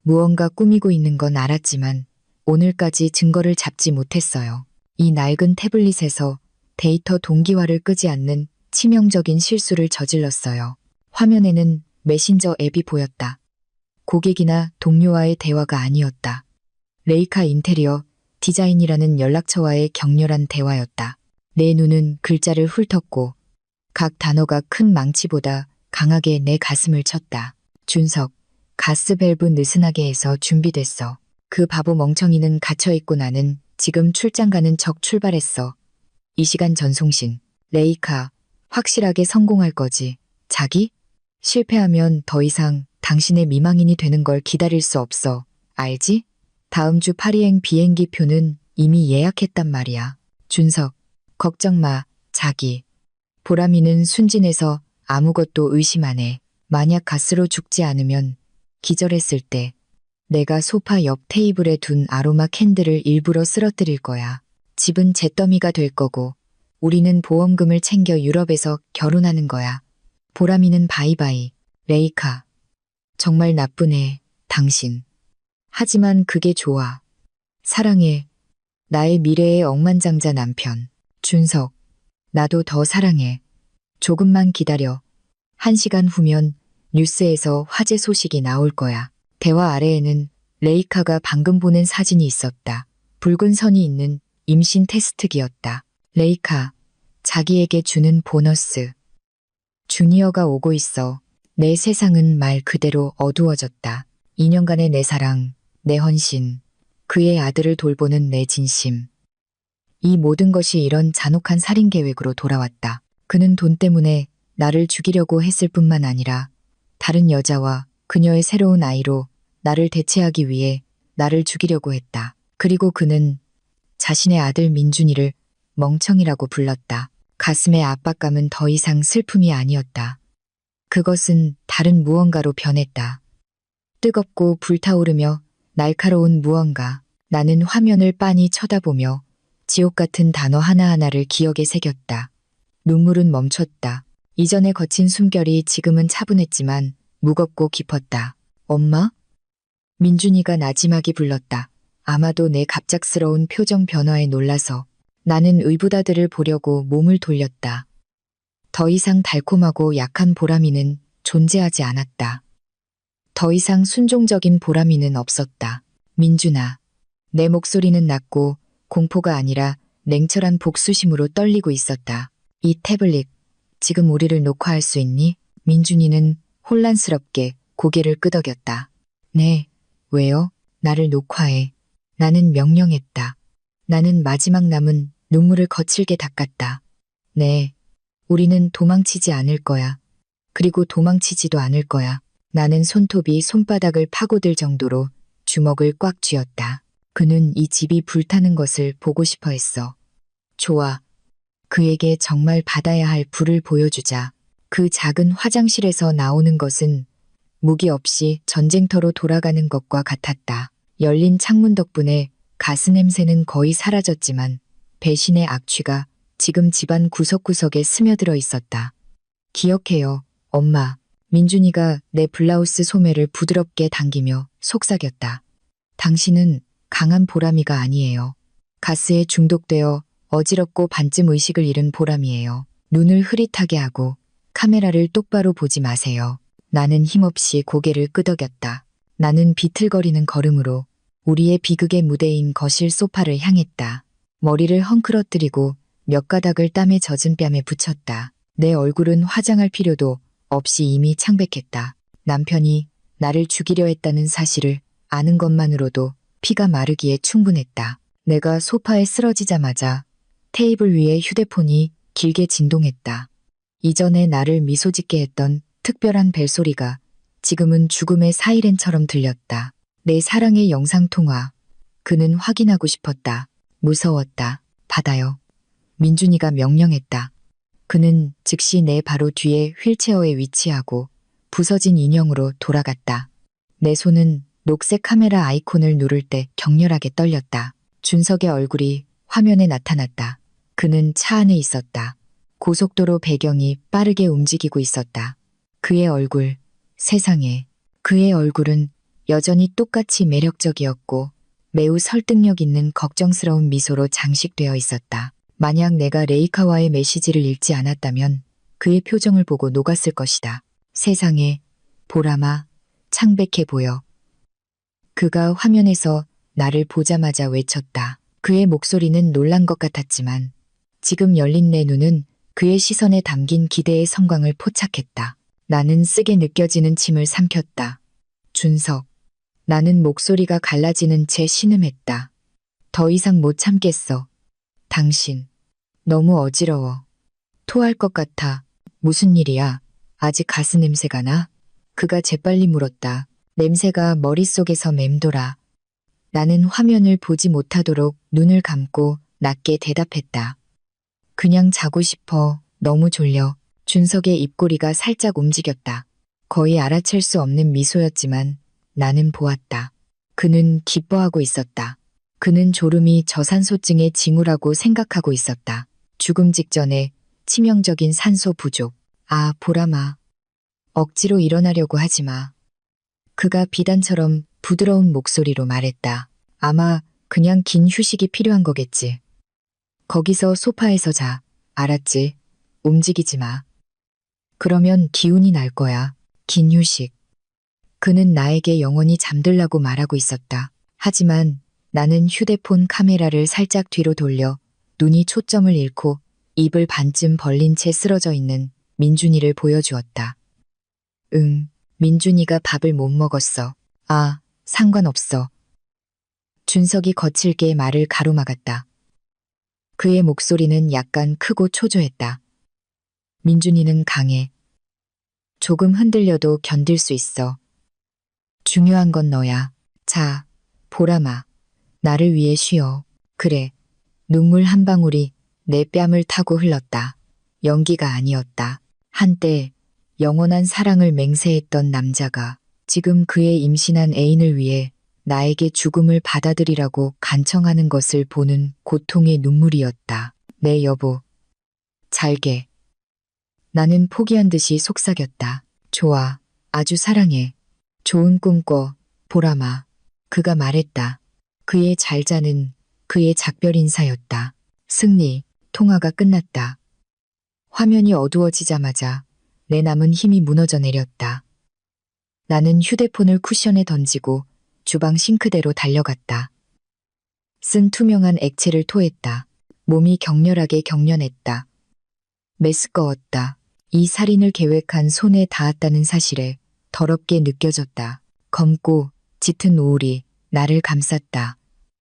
무언가 꾸미고 있는 건 알았지만 오늘까지 증거를 잡지 못했어요. 이 낡은 태블릿에서 데이터 동기화를 끄지 않는 치명적인 실수를 저질렀어요. 화면에는 메신저 앱이 보였다. 고객이나 동료와의 대화가 아니었다. 레이카 인테리어 디자인이라는 연락처와의 격렬한 대화였다. 내 눈은 글자를 훑었고 각 단어가 큰 망치보다 강하게 내 가슴을 쳤다. 준석, 가스밸브 느슨하게 해서 준비됐어. 그 바보 멍청이는 갇혀있고 나는 지금 출장 가는 척 출발했어. 이 시간 전송신. 레이카, 확실하게 성공할 거지. 자기? 실패하면 더 이상 당신의 미망인이 되는 걸 기다릴 수 없어. 알지? 다음 주 파리행 비행기 표는 이미 예약했단 말이야. 준석, 걱정 마, 자기. 보람이는 순진해서 아무것도 의심 안 해. 만약 가스로 죽지 않으면 기절했을 때 내가 소파 옆 테이블에 둔 아로마 캔들을 일부러 쓰러뜨릴 거야. 집은 잿더미가 될 거고 우리는 보험금을 챙겨 유럽에서 결혼하는 거야. 보람이는 바이바이. 레이카. 정말 나쁘네, 당신. 하지만 그게 좋아. 사랑해. 나의 미래의 억만장자 남편. 준석. 나도 더 사랑해. 조금만 기다려. 1시간 후면 뉴스에서 화재 소식이 나올 거야. 대화 아래에는 레이카가 방금 보낸 사진이 있었다. 붉은 선이 있는 임신 테스트기였다. 레이카, 자기에게 주는 보너스. 주니어가 오고 있어. 내 세상은 말 그대로 어두워졌다. 2년간의 내 사랑, 내 헌신, 그의 아들을 돌보는 내 진심. 이 모든 것이 이런 잔혹한 살인 계획으로 돌아왔다. 그는 돈 때문에 나를 죽이려고 했을 뿐만 아니라 다른 여자와 그녀의 새로운 아이로 나를 대체하기 위해 나를 죽이려고 했다. 그리고 그는 자신의 아들 민준이를 멍청이라고 불렀다. 가슴의 압박감은 더 이상 슬픔이 아니었다. 그것은 다른 무언가로 변했다. 뜨겁고 불타오르며 날카로운 무언가. 나는 화면을 빤히 쳐다보며 지옥 같은 단어 하나하나를 기억에 새겼다. 눈물은 멈췄다. 이전에 거친 숨결이 지금은 차분했지만 무겁고 깊었다. 엄마? 민준이가 나지막이 불렀다. 아마도 내 갑작스러운 표정 변화에 놀라서 나는 의붓아들을 보려고 몸을 돌렸다. 더 이상 달콤하고 약한 보람이는 존재하지 않았다. 더 이상 순종적인 보람이는 없었다. 민준아. 내 목소리는 낮고 공포가 아니라 냉철한 복수심으로 떨리고 있었다. 이 태블릿, 지금 우리를 녹화할 수 있니? 민준이는 혼란스럽게 고개를 끄덕였다. 네, 왜요? 나를 녹화해. 나는 명령했다. 나는 마지막 남은 눈물을 거칠게 닦았다. 네, 우리는 도망치지 않을 거야. 그리고 도망치지도 않을 거야. 나는 손톱이 손바닥을 파고들 정도로 주먹을 꽉 쥐었다. 그는 이 집이 불타는 것을 보고 싶어 했어. 좋아. 그에게 정말 받아야 할 불을 보여주자. 그 작은 화장실에서 나오는 것은 무기 없이 전쟁터로 돌아가는 것과 같았다. 열린 창문 덕분에 가스 냄새는 거의 사라졌지만 배신의 악취가 지금 집안 구석구석에 스며들어 있었다. 기억해요, 엄마. 민준이가 내 블라우스 소매를 부드럽게 당기며 속삭였다. 당신은 강한 보람이가 아니에요. 가스에 중독되어 어지럽고 반쯤 의식을 잃은 보람이에요. 눈을 흐릿하게 하고 카메라를 똑바로 보지 마세요. 나는 힘없이 고개를 끄덕였다. 나는 비틀거리는 걸음으로 우리의 비극의 무대인 거실 소파를 향했다. 머리를 헝클어뜨리고 몇 가닥을 땀에 젖은 뺨에 붙였다. 내 얼굴은 화장할 필요도 없이 이미 창백했다. 남편이 나를 죽이려 했다는 사실을 아는 것만으로도 피가 마르기에 충분했다. 내가 소파에 쓰러지자마자 테이블 위에 휴대폰이 길게 진동했다. 이전에 나를 미소 짓게 했던 특별한 벨소리가 지금은 죽음의 사이렌처럼 들렸다. 내 사랑의 영상통화. 그는 확인하고 싶었다. 무서웠다. 받아요. 민준이가 명령했다. 그는 즉시 내 바로 뒤에 휠체어에 위치하고 부서진 인형으로 돌아갔다. 내 손은 녹색 카메라 아이콘을 누를 때 격렬하게 떨렸다. 준석의 얼굴이 화면에 나타났다. 그는 차 안에 있었다. 고속도로 배경이 빠르게 움직이고 있었다. 그의 얼굴, 세상에. 그의 얼굴은 여전히 똑같이 매력적이었고 매우 설득력 있는 걱정스러운 미소로 장식되어 있었다. 만약 내가 레이카와의 메시지를 읽지 않았다면 그의 표정을 보고 녹았을 것이다. 세상에, 보라마, 창백해 보여. 그가 화면에서 나를 보자마자 외쳤다. 그의 목소리는 놀란 것 같았지만 지금 열린 내 눈은 그의 시선에 담긴 기대의 성광을 포착했다. 나는 쓰게 느껴지는 침을 삼켰다. 준석. 나는 목소리가 갈라지는 채 신음했다. 더 이상 못 참겠어. 당신. 너무 어지러워. 토할 것 같아. 무슨 일이야? 아직 가스 냄새가 나? 그가 재빨리 물었다. 냄새가 머릿속에서 맴돌아. 나는 화면을 보지 못하도록 눈을 감고 낮게 대답했다. 그냥 자고 싶어. 너무 졸려. 준석의 입꼬리가 살짝 움직였다. 거의 알아챌 수 없는 미소였지만 나는 보았다. 그는 기뻐하고 있었다. 그는 졸음이 저산소증의 징후라고 생각하고 있었다. 죽음 직전에 치명적인 산소 부족. 아, 보라마. 억지로 일어나려고 하지 마. 그가 비단처럼 부드러운 목소리로 말했다. 아마 그냥 긴 휴식이 필요한 거겠지. 거기서 소파에서 자. 알았지? 움직이지 마. 그러면 기운이 날 거야. 긴 휴식. 그는 나에게 영원히 잠들라고 말하고 있었다. 하지만 나는 휴대폰 카메라를 살짝 뒤로 돌려 눈이 초점을 잃고 입을 반쯤 벌린 채 쓰러져 있는 민준이를 보여주었다. 민준이가 밥을 못 먹었어. 아, 상관없어. 준석이 거칠게 말을 가로막았다. 그의 목소리는 약간 크고 초조했다. 민준이는 강해. 조금 흔들려도 견딜 수 있어. 중요한 건 너야. 자, 보라마. 나를 위해 쉬어. 그래. 눈물 한 방울이 내 뺨을 타고 흘렀다. 연기가 아니었다. 한때 영원한 사랑을 맹세했던 남자가 지금 그의 임신한 애인을 위해 나에게 죽음을 받아들이라고 간청하는 것을 보는 고통의 눈물이었다. 내 여보. 잘게. 나는 포기한 듯이 속삭였다. 좋아. 아주 사랑해. 좋은 꿈 꿔. 보라마. 그가 말했다. 그의 잘자는 그의 작별 인사였다. 승리. 통화가 끝났다. 화면이 어두워지자마자 내 남은 힘이 무너져 내렸다. 나는 휴대폰을 쿠션에 던지고 주방 싱크대로 달려갔다. 쓴 투명한 액체를 토했다. 몸이 격렬하게 경련했다. 메스꺼웠다. 이 살인을 계획한 손에 닿았다는 사실에 더럽게 느껴졌다. 검고 짙은 우울이 나를 감쌌다.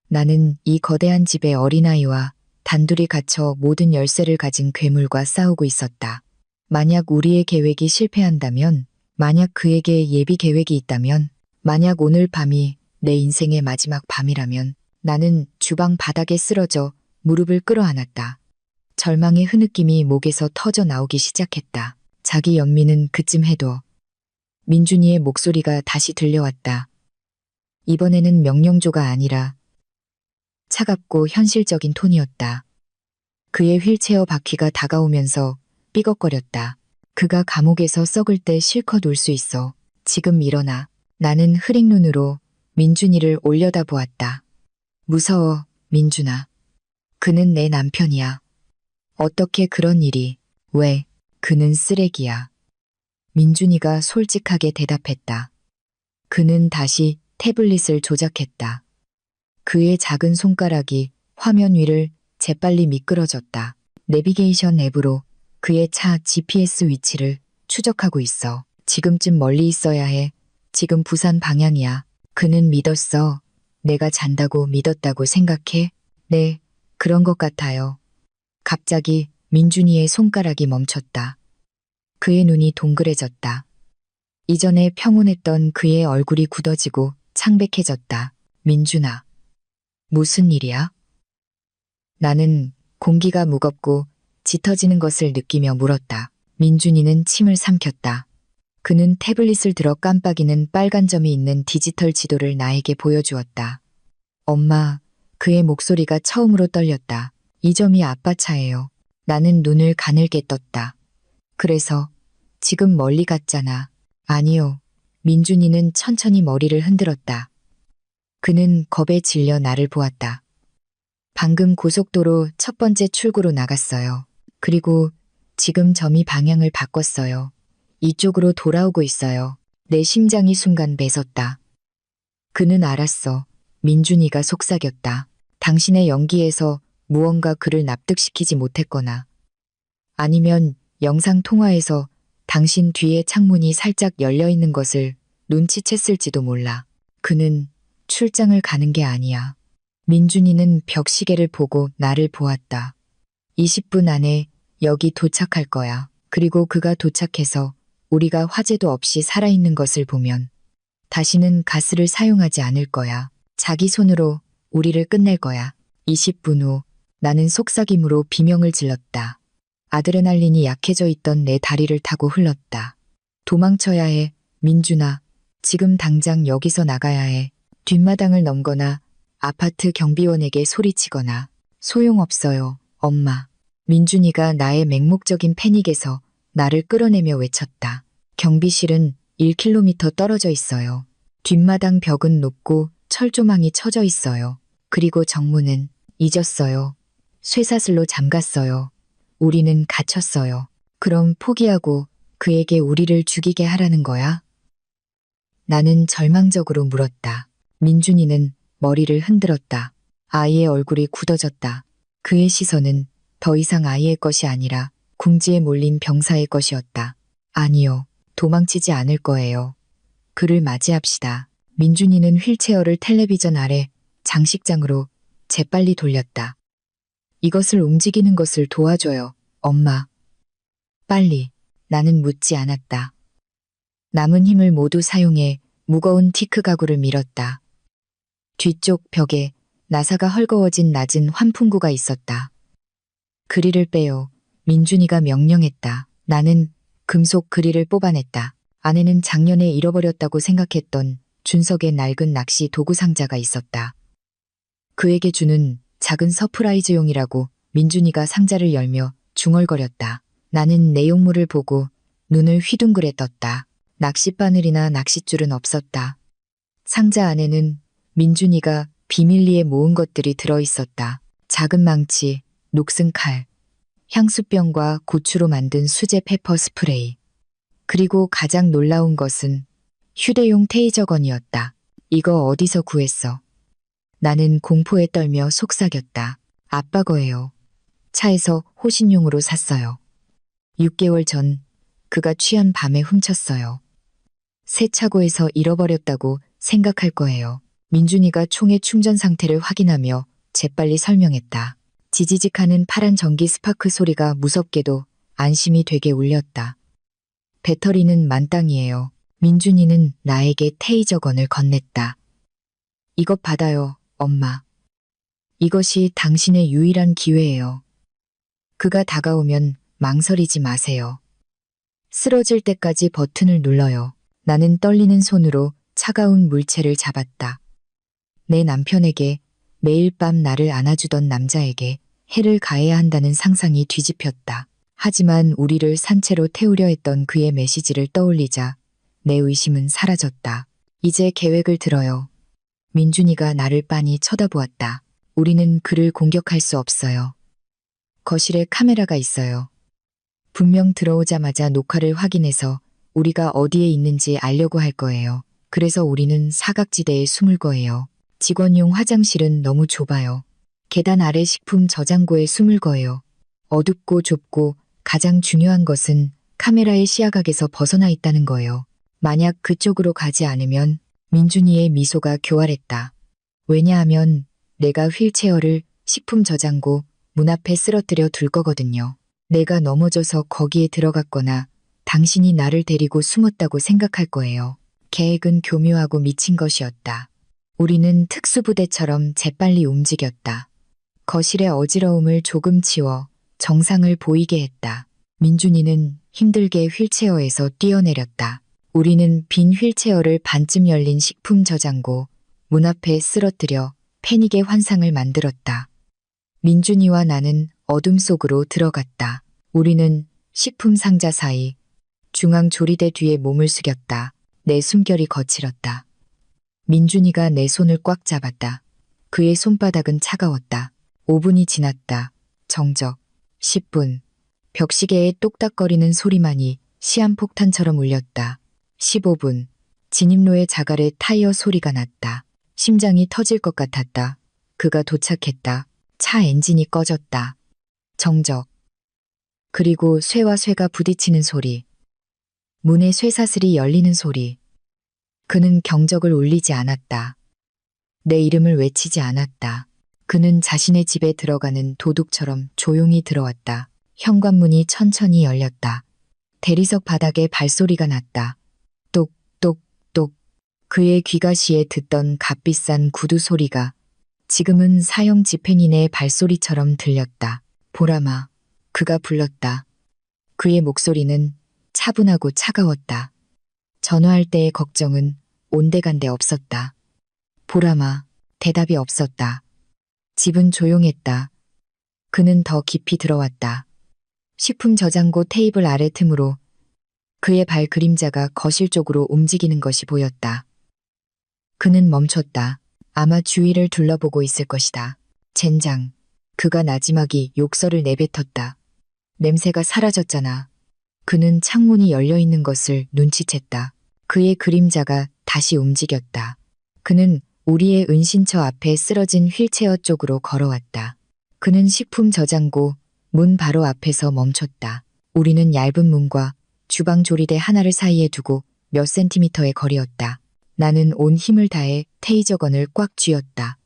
나는 이 거대한 집의 어린아이와 단둘이 갇혀 모든 열쇠를 가진 괴물과 싸우고 있었다. 만약 우리의 계획이 실패한다면, 만약 그에게 예비 계획이 있다면, 만약 오늘 밤이 내 인생의 마지막 밤이라면 나는 주방 바닥에 쓰러져 무릎을 끌어안았다. 절망의 흐느낌이 목에서 터져 나오기 시작했다. 자기 연민은 그쯤 해둬. 민준이의 목소리가 다시 들려왔다. 이번에는 명령조가 아니라 차갑고 현실적인 톤이었다. 그의 휠체어 바퀴가 다가오면서 삐걱거렸다. 그가 감옥에서 썩을 때 실컷 울 수 있어. 지금 일어나. 나는 흐린 눈으로 민준이를 올려다보았다. 무서워, 민준아. 그는 내 남편이야. 어떻게 그런 일이. 왜? 그는 쓰레기야. 민준이가 솔직하게 대답했다. 그는 다시 태블릿을 조작했다. 그의 작은 손가락이 화면 위를 재빨리 미끄러졌다. 내비게이션 앱으로 그의 차 GPS 위치를 추적하고 있어. 지금쯤 멀리 있어야 해. 지금 부산 방향이야. 그는 믿었어. 내가 잔다고 믿었다고 생각해? 네, 그런 것 같아요. 갑자기 민준이의 손가락이 멈췄다. 그의 눈이 동그래졌다. 이전에 평온했던 그의 얼굴이 굳어지고 창백해졌다. 민준아. 무슨 일이야? 나는 공기가 무겁고 짙어지는 것을 느끼며 물었다. 민준이는 침을 삼켰다. 그는 태블릿을 들어 깜빡이는 빨간 점이 있는 디지털 지도를 나에게 보여주었다. 엄마, 그의 목소리가 처음으로 떨렸다. 이 점이 아빠 차예요. 나는 눈을 가늘게 떴다. 그래서 지금 멀리 갔잖아. 아니요. 민준이는 천천히 머리를 흔들었다. 그는 겁에 질려 나를 보았다. 방금 고속도로 첫 번째 출구로 나갔어요. 그리고 지금 점이 방향을 바꿨어요. 이쪽으로 돌아오고 있어요. 내 심장이 순간 멎었다. 그는 알았어. 민준이가 속삭였다. 당신의 연기에서 무언가 그를 납득시키지 못했거나 아니면 영상 통화에서 당신 뒤에 창문이 살짝 열려 있는 것을 눈치챘을지도 몰라. 그는 출장을 가는 게 아니야. 민준이는 벽시계를 보고 나를 보았다. 20분 안에 여기 도착할 거야. 그리고 그가 도착해서 우리가 화재도 없이 살아있는 것을 보면 다시는 가스를 사용하지 않을 거야. 자기 손으로 우리를 끝낼 거야. 20분 후 나는 속삭임으로 비명을 질렀다. 아드레날린이 약해져 있던 내 다리를 타고 흘렀다. 도망쳐야 해, 민준아. 지금 당장 여기서 나가야 해. 뒷마당을 넘거나 아파트 경비원에게 소리치거나 소용없어요, 엄마. 민준이가 나의 맹목적인 패닉에서 나를 끌어내며 외쳤다. 경비실은 1km 떨어져 있어요. 뒷마당 벽은 높고 철조망이 쳐져 있어요. 그리고 정문은 잊었어요. 쇠사슬로 잠갔어요. 우리는 갇혔어요. 그럼 포기하고 그에게 우리를 죽이게 하라는 거야? 나는 절망적으로 물었다. 민준이는 머리를 흔들었다. 아이의 얼굴이 굳어졌다. 그의 시선은 더 이상 아이의 것이 아니라 궁지에 몰린 병사의 것이었다. 아니요, 도망치지 않을 거예요. 그를 맞이합시다. 민준이는 휠체어를 텔레비전 아래 장식장으로 재빨리 돌렸다. 이것을 움직이는 것을 도와줘요, 엄마. 빨리. 나는 묻지 않았다. 남은 힘을 모두 사용해 무거운 티크 가구를 밀었다. 뒤쪽 벽에 나사가 헐거워진 낮은 환풍구가 있었다. 그릴을 빼요. 민준이가 명령했다. 나는 금속 그릴을 뽑아냈다. 안에는 작년에 잃어버렸다고 생각했던 준석의 낡은 낚시 도구 상자가 있었다. 그에게 주는 작은 서프라이즈용이라고 민준이가 상자를 열며 중얼거렸다. 나는 내용물을 보고 눈을 휘둥그레 떴다. 낚싯바늘이나 낚싯줄은 없었다. 상자 안에는 민준이가 비밀리에 모은 것들이 들어있었다. 작은 망치, 녹슨 칼, 향수병과 고추로 만든 수제 페퍼 스프레이. 그리고 가장 놀라운 것은 휴대용 테이저건이었다. 이거 어디서 구했어? 나는 공포에 떨며 속삭였다. 아빠 거예요. 차에서 호신용으로 샀어요. 6개월 전 그가 취한 밤에 훔쳤어요. 세차고에서 잃어버렸다고 생각할 거예요. 민준이가 총의 충전 상태를 확인하며 재빨리 설명했다. 지지직하는 파란 전기 스파크 소리가 무섭게도 안심이 되게 울렸다. 배터리는 만땅이에요. 민준이는 나에게 테이저건을 건넸다. 이것 받아요, 엄마. 이것이 당신의 유일한 기회예요. 그가 다가오면 망설이지 마세요. 쓰러질 때까지 버튼을 눌러요. 나는 떨리는 손으로 차가운 물체를 잡았다. 내 남편에게 매일 밤 나를 안아주던 남자에게 해를 가해야 한다는 상상이 뒤집혔다. 하지만 우리를 산채로 태우려 했던 그의 메시지를 떠올리자 내 의심은 사라졌다. 이제 계획을 들어요. 민준이가 나를 빤히 쳐다보았다. 우리는 그를 공격할 수 없어요. 거실에 카메라가 있어요. 분명 들어오자마자 녹화를 확인해서 우리가 어디에 있는지 알려고 할 거예요. 그래서 우리는 사각지대에 숨을 거예요. 직원용 화장실은 너무 좁아요. 계단 아래 식품 저장고에 숨을 거예요. 어둡고 좁고 가장 중요한 것은 카메라의 시야각에서 벗어나 있다는 거예요. 만약 그쪽으로 가지 않으면 민준이의 미소가 교활했다. 왜냐하면 내가 휠체어를 식품 저장고 문 앞에 쓰러뜨려 둘 거거든요. 내가 넘어져서 거기에 들어갔거나 당신이 나를 데리고 숨었다고 생각할 거예요. 계획은 교묘하고 미친 것이었다. 우리는 특수부대처럼 재빨리 움직였다. 거실의 어지러움을 조금 치워 정상을 보이게 했다. 민준이는 힘들게 휠체어에서 뛰어내렸다. 우리는 빈 휠체어를 반쯤 열린 식품 저장고 문 앞에 쓰러뜨려 패닉의 환상을 만들었다. 민준이와 나는 어둠 속으로 들어갔다. 우리는 식품 상자 사이 중앙 조리대 뒤에 몸을 숙였다. 내 숨결이 거칠었다. 민준이가 내 손을 꽉 잡았다. 그의 손바닥은 차가웠다. 5분이 지났다. 정적. 10분. 벽시계의 똑딱거리는 소리만이 시한폭탄처럼 울렸다. 15분. 진입로의 자갈의 타이어 소리가 났다. 심장이 터질 것 같았다. 그가 도착했다. 차 엔진이 꺼졌다. 정적. 그리고 쇠와 쇠가 부딪히는 소리. 문의 쇠사슬이 열리는 소리. 그는 경적을 울리지 않았다. 내 이름을 외치지 않았다. 그는 자신의 집에 들어가는 도둑처럼 조용히 들어왔다. 현관문이 천천히 열렸다. 대리석 바닥에 발소리가 났다. 똑, 똑, 똑. 그의 귀가시에 듣던 값비싼 구두 소리가 지금은 사형 집행인의 발소리처럼 들렸다. 보라마. 그가 불렀다. 그의 목소리는 차분하고 차가웠다. 전화할 때의 걱정은 온데간데 없었다. 보라마. 대답이 없었다. 집은 조용했다. 그는 더 깊이 들어왔다. 식품 저장고 테이블 아래 틈으로 그의 발 그림자가 거실 쪽으로 움직이는 것이 보였다. 그는 멈췄다. 아마 주위를 둘러보고 있을 것이다. 젠장. 그가 나지막이 욕설을 내뱉었다. 냄새가 사라졌잖아. 그는 창문이 열려있는 것을 눈치챘다. 그의 그림자가 다시 움직였다. 그는 우리의 은신처 앞에 쓰러진 휠체어 쪽으로 걸어왔다. 그는 식품 저장고 문 바로 앞에서 멈췄다. 우리는 얇은 문과 주방 조리대 하나를 사이에 두고 몇 센티미터의 거리였다. 나는 온 힘을 다해 테이저건을 꽉 쥐었다.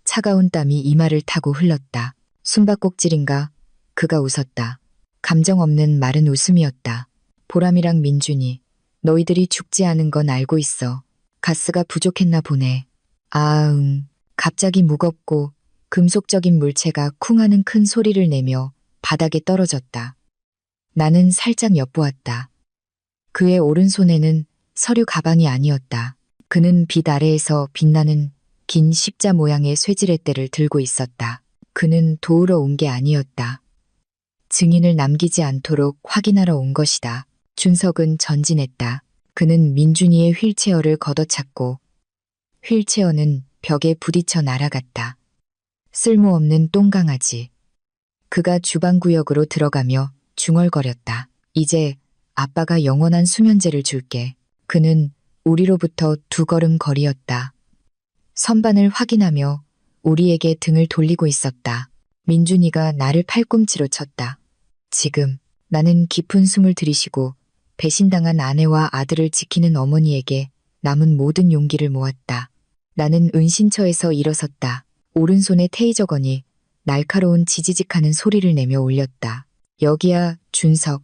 차가운 땀이 이마를 타고 흘렀다. 숨바꼭질인가? 그가 웃었다. 감정 없는 마른 웃음이었다. 보람이랑 민준이, 너희들이 죽지 않은 건 알고 있어. 가스가 부족했나 보네. 갑자기 무겁고 금속적인 물체가 쿵 하는 큰 소리를 내며 바닥에 떨어졌다. 나는 살짝 엿보았다. 그의 오른손에는 서류 가방이 아니었다. 그는 빛 아래에서 빛나는 긴 십자 모양의 쇠지렛대를 들고 있었다. 그는 도우러 온 게 아니었다. 증인을 남기지 않도록 확인하러 온 것이다. 준석은 전진했다. 그는 민준이의 휠체어를 걷어찼고 휠체어는 벽에 부딪혀 날아갔다. 쓸모없는 똥강아지. 그가 주방구역으로 들어가며 중얼거렸다. 이제 아빠가 영원한 수면제를 줄게. 그는 우리로부터 2걸음 거리였다. 선반을 확인하며 우리에게 등을 돌리고 있었다. 민준이가 나를 팔꿈치로 쳤다. 지금 나는 깊은 숨을 들이쉬고 배신당한 아내와 아들을 지키는 어머니에게 남은 모든 용기를 모았다. 나는 은신처에서 일어섰다. 오른손의 테이저건이 날카로운 지지직하는 소리를 내며 울렸다. 여기야, 준석.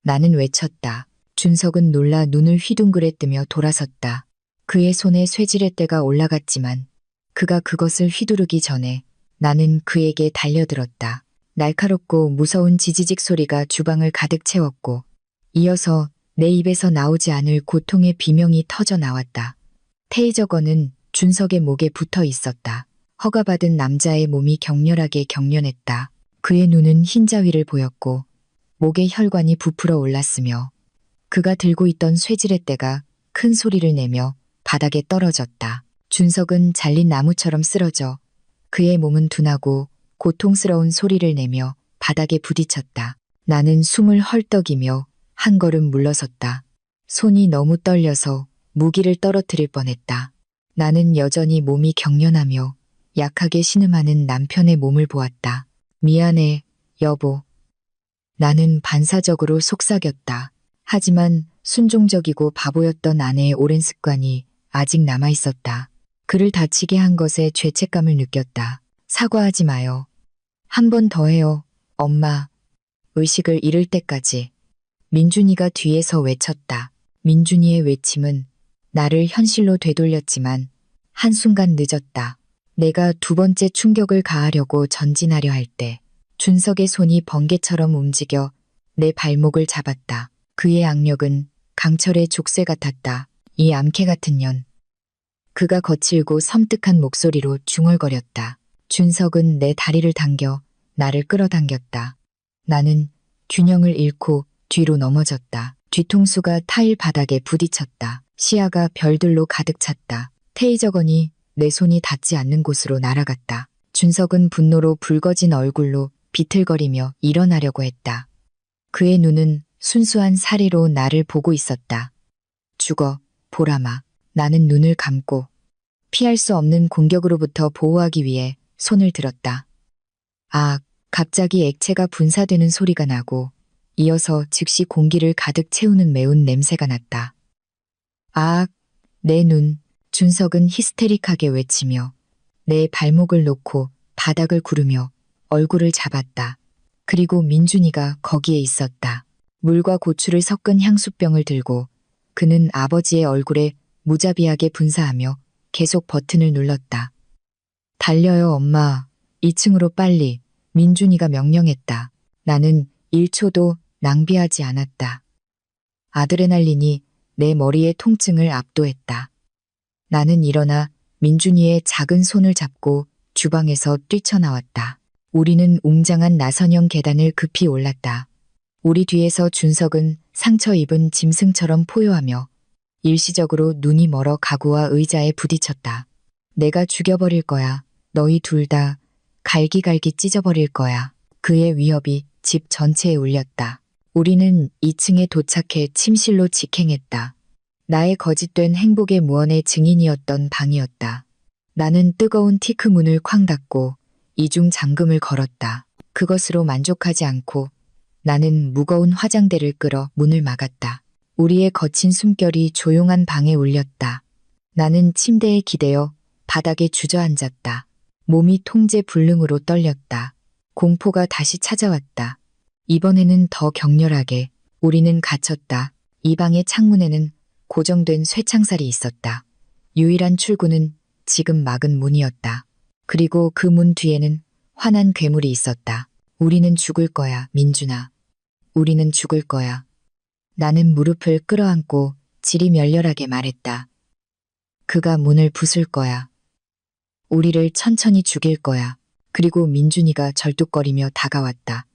나는 외쳤다. 준석은 놀라 눈을 휘둥그레 뜨며 돌아섰다. 그의 손에 쇠지렛대가 올라갔지만 그가 그것을 휘두르기 전에 나는 그에게 달려들었다. 날카롭고 무서운 지지직 소리가 주방을 가득 채웠고 이어서 내 입에서 나오지 않을 고통의 비명이 터져 나왔다. 테이저건은 준석의 목에 붙어 있었다. 허가받은 남자의 몸이 격렬하게 경련했다. 그의 눈은 흰자위를 보였고 목에 혈관이 부풀어 올랐으며 그가 들고 있던 쇠지렛대가 큰 소리를 내며 바닥에 떨어졌다. 준석은 잘린 나무처럼 쓰러져 그의 몸은 둔하고 고통스러운 소리를 내며 바닥에 부딪혔다. 나는 숨을 헐떡이며 한 걸음 물러섰다. 손이 너무 떨려서 무기를 떨어뜨릴 뻔했다. 나는 여전히 몸이 경련하며 약하게 신음하는 남편의 몸을 보았다. 미안해, 여보. 나는 반사적으로 속삭였다. 하지만 순종적이고 바보였던 아내의 오랜 습관이 아직 남아있었다. 그를 다치게 한 것에 죄책감을 느꼈다. 사과하지 마요. 한 번 더 해요. 엄마. 의식을 잃을 때까지. 민준이가 뒤에서 외쳤다. 민준이의 외침은 나를 현실로 되돌렸지만 한순간 늦었다. 내가 두 번째 충격을 가하려고 전진하려 할 때 준석의 손이 번개처럼 움직여 내 발목을 잡았다. 그의 악력은 강철의 족쇄 같았다. 이 암캐 같은 년. 그가 거칠고 섬뜩한 목소리로 중얼거렸다. 준석은 내 다리를 당겨 나를 끌어당겼다. 나는 균형을 잃고 뒤로 넘어졌다. 뒤통수가 타일 바닥에 부딪혔다. 시야가 별들로 가득 찼다. 테이저건이 내 손이 닿지 않는 곳으로 날아갔다. 준석은 분노로 붉어진 얼굴로 비틀거리며 일어나려고 했다. 그의 눈은 순수한 사리로 나를 보고 있었다. 죽어, 보라마. 나는 눈을 감고 피할 수 없는 공격으로부터 보호하기 위해 손을 들었다. 아, 갑자기 액체가 분사되는 소리가 나고 이어서 즉시 공기를 가득 채우는 매운 냄새가 났다. 아, 내 눈. 준석은 히스테릭하게 외치며 내 발목을 놓고 바닥을 구르며 얼굴을 잡았다. 그리고 민준이가 거기에 있었다. 물과 고추를 섞은 향수병을 들고 그는 아버지의 얼굴에 무자비하게 분사하며 계속 버튼을 눌렀다. 달려요, 엄마. 2층으로 빨리. 민준이가 명령했다. 나는 1초도 낭비하지 않았다. 아드레날린이 내 머리의 통증을 압도했다. 나는 일어나 민준이의 작은 손을 잡고 주방에서 뛰쳐나왔다. 우리는 웅장한 나선형 계단을 급히 올랐다. 우리 뒤에서 준석은 상처 입은 짐승처럼 포효하며 일시적으로 눈이 멀어 가구와 의자에 부딪혔다. 내가 죽여버릴 거야. 너희 둘 다 갈기갈기 찢어버릴 거야. 그의 위협이 집 전체에 울렸다. 우리는 2층에 도착해 침실로 직행했다. 나의 거짓된 행복의 무언의 증인이었던 방이었다. 나는 뜨거운 티크 문을 쾅 닫고 이중 잠금을 걸었다. 그것으로 만족하지 않고 나는 무거운 화장대를 끌어 문을 막았다. 우리의 거친 숨결이 조용한 방에 울렸다. 나는 침대에 기대어 바닥에 주저앉았다. 몸이 통제 불능으로 떨렸다. 공포가 다시 찾아왔다. 이번에는 더 격렬하게. 우리는 갇혔다. 이 방의 창문에는 고정된 쇠창살이 있었다. 유일한 출구는 지금 막은 문이었다. 그리고 그 문 뒤에는 환한 괴물이 있었다. 우리는 죽을 거야, 민준아. 우리는 죽을 거야. 나는 무릎을 끌어안고 지리멸렬하게 말했다. 그가 문을 부술 거야. 우리를 천천히 죽일 거야. 그리고 민준이가 절뚝거리며 다가왔다.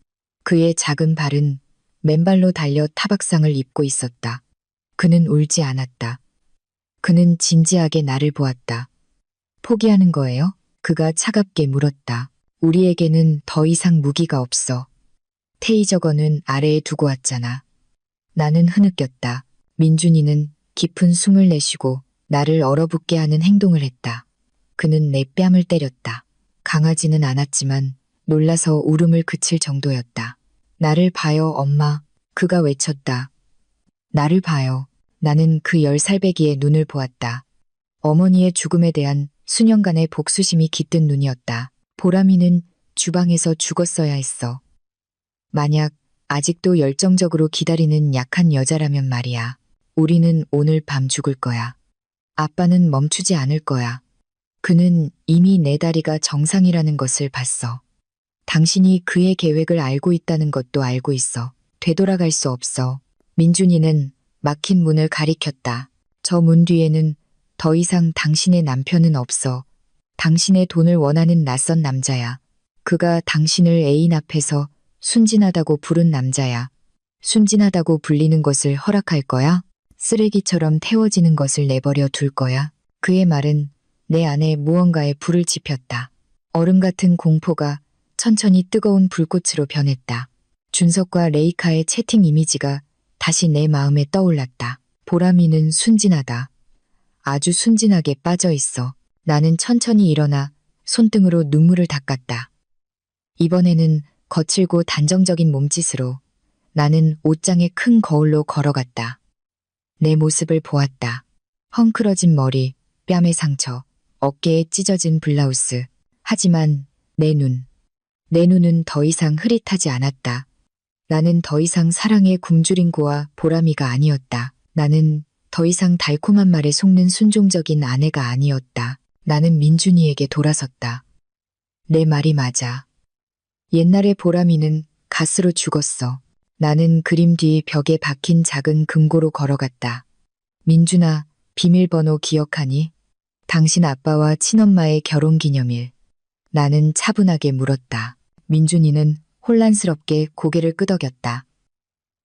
그의 작은 발은 맨발로 달려 타박상을 입고 있었다. 그는 울지 않았다. 그는 진지하게 나를 보았다. 포기하는 거예요? 그가 차갑게 물었다. 우리에게는 더 이상 무기가 없어. 테이저건은 아래에 두고 왔잖아. 나는 흐느꼈다. 민준이는 깊은 숨을 내쉬고 나를 얼어붙게 하는 행동을 했다. 그는 내 뺨을 때렸다. 강하지는 않았지만 놀라서 울음을 그칠 정도였다. 나를 봐요, 엄마. 그가 외쳤다. 나를 봐요. 나는 그 10살배기의 눈을 보았다. 어머니의 죽음에 대한 수년간의 복수심이 깃든 눈이었다. 보람이는 주방에서 죽었어야 했어. 만약 아직도 열정적으로 기다리는 약한 여자라면 말이야. 우리는 오늘 밤 죽을 거야. 아빠는 멈추지 않을 거야. 그는 이미 내 다리가 정상이라는 것을 봤어. 당신이 그의 계획을 알고 있다는 것도 알고 있어. 되돌아갈 수 없어. 민준이는 막힌 문을 가리켰다. 저 문 뒤에는 더 이상 당신의 남편은 없어. 당신의 돈을 원하는 낯선 남자야. 그가 당신을 애인 앞에서 순진하다고 부른 남자야. 순진하다고 불리는 것을 허락할 거야? 쓰레기처럼 태워지는 것을 내버려 둘 거야? 그의 말은 내 안에 무언가에 불을 지폈다. 얼음 같은 공포가 천천히 뜨거운 불꽃으로 변했다. 준석과 레이카의 채팅 이미지가 다시 내 마음에 떠올랐다. 보람이는 순진하다. 아주 순진하게 빠져 있어. 나는 천천히 일어나 손등으로 눈물을 닦았다. 이번에는 거칠고 단정적인 몸짓으로 나는 옷장에 큰 거울로 걸어갔다. 내 모습을 보았다. 헝클어진 머리, 뺨의 상처, 어깨에 찢어진 블라우스. 하지만 내 눈은 더 이상 흐릿하지 않았다. 나는 더 이상 사랑의 굶주린고와 보람이가 아니었다. 나는 더 이상 달콤한 말에 속는 순종적인 아내가 아니었다. 나는 민준이에게 돌아섰다. 내 말이 맞아. 옛날의 보람이는 가스로 죽었어. 나는 그림 뒤 벽에 박힌 작은 금고로 걸어갔다. 민준아, 비밀번호 기억하니? 당신 아빠와 친엄마의 결혼기념일. 나는 차분하게 물었다. 민준이는 혼란스럽게 고개를 끄덕였다.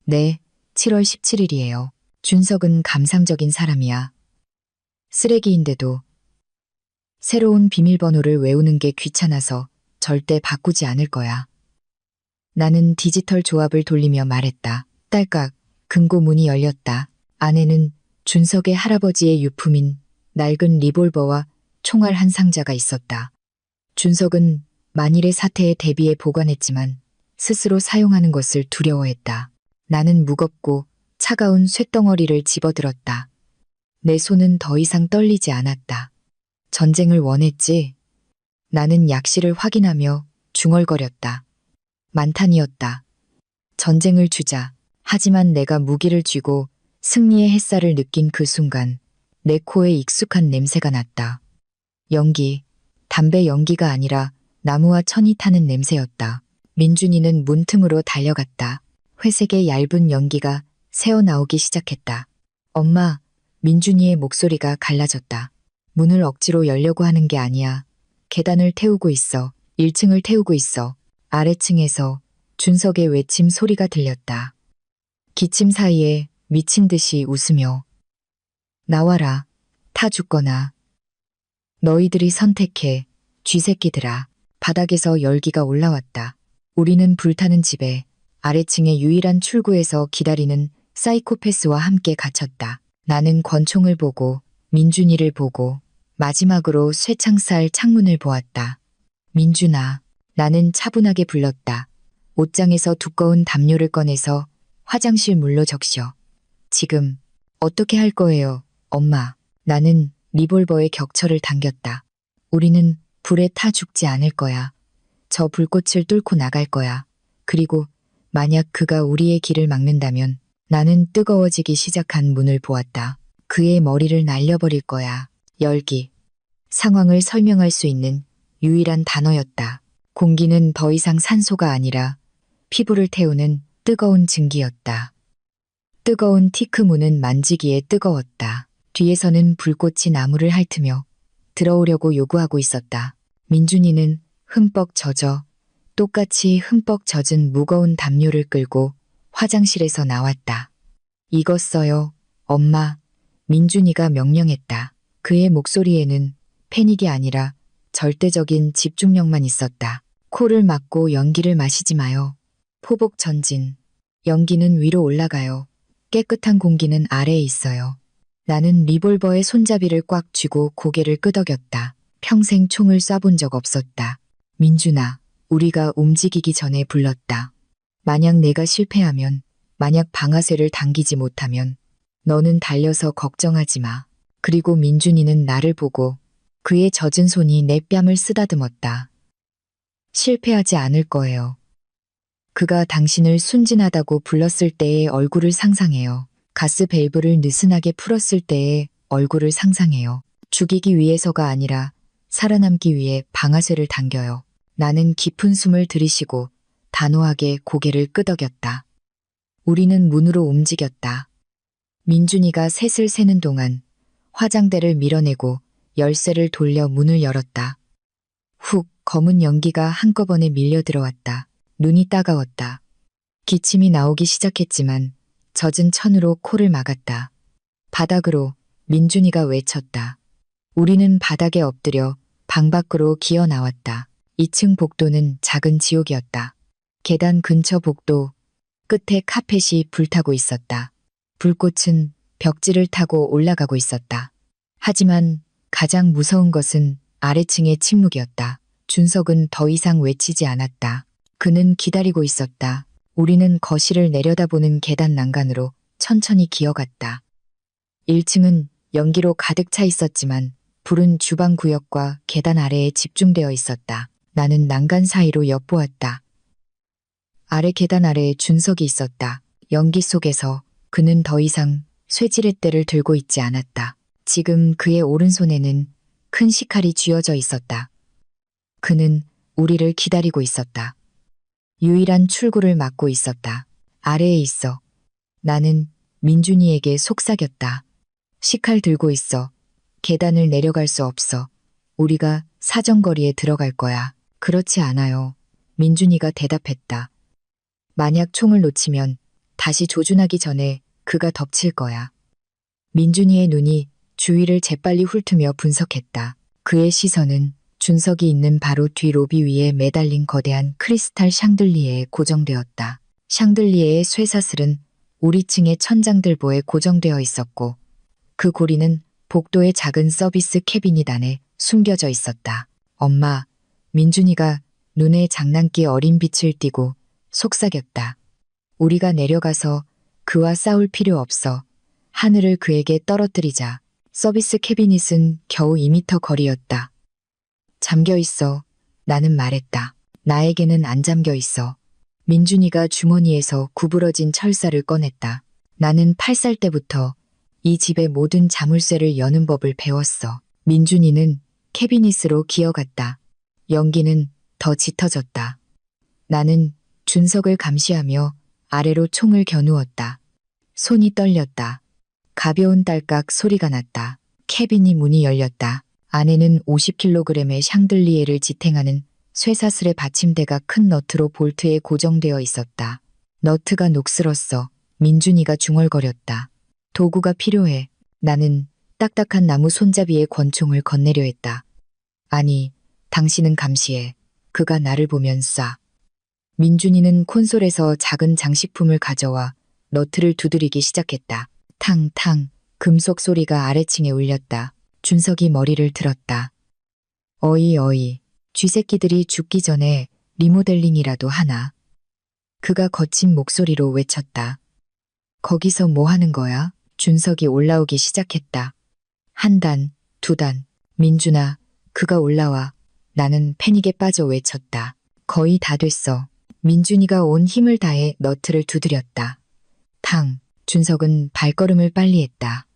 네, 7월 17일이에요. 준석은 감상적인 사람이야. 쓰레기인데도 새로운 비밀번호를 외우는 게 귀찮아서 절대 바꾸지 않을 거야. 나는 디지털 조합을 돌리며 말했다. 딸깍, 금고 문이 열렸다. 안에는 준석의 할아버지의 유품인 낡은 리볼버와 총알 한 상자가 있었다. 준석은 만일의 사태에 대비해 보관했지만 스스로 사용하는 것을 두려워했다. 나는 무겁고 차가운 쇳덩어리를 집어들었다. 내 손은 더 이상 떨리지 않았다. 전쟁을 원했지. 나는 약실을 확인하며 중얼거렸다. 만탄이었다. 전쟁을 주자. 하지만 내가 무기를 쥐고 승리의 햇살을 느낀 그 순간 내 코에 익숙한 냄새가 났다. 연기, 담배 연기가 아니라 나무와 천이 타는 냄새였다. 민준이는 문틈으로 달려갔다. 회색의 얇은 연기가 새어나오기 시작했다. 엄마, 민준이의 목소리가 갈라졌다. 문을 억지로 열려고 하는 게 아니야. 계단을 태우고 있어. 1층을 태우고 있어. 아래층에서 준석의 외침 소리가 들렸다. 기침 사이에 미친 듯이 웃으며 나와라. 타 죽거나. 너희들이 선택해. 쥐새끼들아. 바닥에서 열기가 올라왔다. 우리는 불타는 집에 아래층의 유일한 출구에서 기다리는 사이코패스와 함께 갇혔다. 나는 권총을 보고 민준이를 보고 마지막으로 쇠창살 창문을 보았다. 민준아. 나는 차분하게 불렀다. 옷장에서 두꺼운 담요를 꺼내서 화장실 물로 적셔. 지금 어떻게 할 거예요, 엄마? 나는 리볼버의 격처를 당겼다. 우리는 불에 타 죽지 않을 거야. 저 불꽃을 뚫고 나갈 거야. 그리고 만약 그가 우리의 길을 막는다면 나는 뜨거워지기 시작한 문을 보았다. 그의 머리를 날려버릴 거야. 열기. 상황을 설명할 수 있는 유일한 단어였다. 공기는 더 이상 산소가 아니라 피부를 태우는 뜨거운 증기였다. 뜨거운 티크문은 만지기에 뜨거웠다. 뒤에서는 불꽃이 나무를 핥으며 들어오려고 요구하고 있었다. 민준이는 흠뻑 젖어 똑같이 흠뻑 젖은 무거운 담요를 끌고 화장실에서 나왔다. 익었어요, 엄마. 민준이가 명령했다. 그의 목소리에는 패닉이 아니라 절대적인 집중력만 있었다. 코를 막고 연기를 마시지 마요. 포복 전진. 연기는 위로 올라가요. 깨끗한 공기는 아래에 있어요. 나는 리볼버의 손잡이를 꽉 쥐고 고개를 끄덕였다. 평생 총을 쏴본 적 없었다. 민준아, 우리가 움직이기 전에 불렀다. 만약 내가 실패하면, 만약 방아쇠를 당기지 못하면 너는 달려서 걱정하지 마. 그리고 민준이는 나를 보고 그의 젖은 손이 내 뺨을 쓰다듬었다. 실패하지 않을 거예요. 그가 당신을 순진하다고 불렀을 때의 얼굴을 상상해요. 가스 밸브를 느슨하게 풀었을 때의 얼굴을 상상해요. 죽이기 위해서가 아니라 살아남기 위해 방아쇠를 당겨요. 나는 깊은 숨을 들이쉬고 단호하게 고개를 끄덕였다. 우리는 문으로 움직였다. 민준이가 셋을 세는 동안 화장대를 밀어내고 열쇠를 돌려 문을 열었다. 훅 검은 연기가 한꺼번에 밀려 들어왔다. 눈이 따가웠다. 기침이 나오기 시작했지만 젖은 천으로 코를 막았다. 바닥으로 민준이가 외쳤다. 우리는 바닥에 엎드려 방 밖으로 기어 나왔다. 2층 복도는 작은 지옥이었다. 계단 근처 복도 끝에 카펫이 불타고 있었다. 불꽃은 벽지를 타고 올라가고 있었다. 하지만 가장 무서운 것은 아래층의 침묵이었다. 준석은 더 이상 외치지 않았다. 그는 기다리고 있었다. 우리는 거실을 내려다보는 계단 난간으로 천천히 기어갔다. 1층은 연기로 가득 차 있었지만 불은 주방 구역과 계단 아래에 집중되어 있었다. 나는 난간 사이로 엿보았다. 아래 계단 아래에 준석이 있었다. 연기 속에서 그는 더 이상 쇠지렛대를 들고 있지 않았다. 지금 그의 오른손에는 큰 식칼이 쥐어져 있었다. 그는 우리를 기다리고 있었다. 유일한 출구를 막고 있었다. 아래에 있어. 나는 민준이에게 속삭였다. 식칼 들고 있어. 계단을 내려갈 수 없어. 우리가 사정거리에 들어갈 거야. 그렇지 않아요. 민준이가 대답했다. 만약 총을 놓치면 다시 조준하기 전에 그가 덮칠 거야. 민준이의 눈이 주위를 재빨리 훑으며 분석했다. 그의 시선은 준석이 있는 바로 뒤 로비 위에 매달린 거대한 크리스탈 샹들리에에 고정되었다. 샹들리에의 쇠사슬은 우리 층의 천장들보에 고정되어 있었고 그 고리는 복도의 작은 서비스 캐비닛 안에 숨겨져 있었다. 엄마, 민준이가 눈에 장난기 어린 빛을 띠고 속삭였다. 우리가 내려가서 그와 싸울 필요 없어. 하늘을 그에게 떨어뜨리자. 서비스 캐비닛은 겨우 2미터 거리였다. 잠겨 있어. 나는 말했다. 나에게는 안 잠겨 있어. 민준이가 주머니에서 구부러진 철사를 꺼냈다. 나는 8살 때부터 이 집의 모든 자물쇠를 여는 법을 배웠어. 민준이는 캐비닛으로 기어갔다. 연기는 더 짙어졌다. 나는 준석을 감시하며 아래로 총을 겨누었다. 손이 떨렸다. 가벼운 딸깍 소리가 났다. 캐비닛 문이 열렸다. 안에는 50kg의 샹들리에를 지탱하는 쇠사슬의 받침대가 큰 너트로 볼트에 고정되어 있었다. 너트가 녹슬었어. 민준이가 중얼거렸다. 도구가 필요해. 나는 딱딱한 나무 손잡이에 권총을 건네려 했다. 아니, 당신은 감시해. 그가 나를 보면 쏴. 민준이는 콘솔에서 작은 장식품을 가져와 너트를 두드리기 시작했다. 탕탕, 금속 소리가 아래층에 울렸다. 준석이 머리를 들었다. 어이, 쥐새끼들이 죽기 전에 리모델링이라도 하나. 그가 거친 목소리로 외쳤다. 거기서 뭐 하는 거야? 준석이 올라오기 시작했다. 한 단, 두 단. 민준아, 그가 올라와. 나는 패닉에 빠져 외쳤다. 거의 다 됐어. 민준이가 온 힘을 다해 너트를 두드렸다. 탕, 준석은 발걸음을 빨리 했다.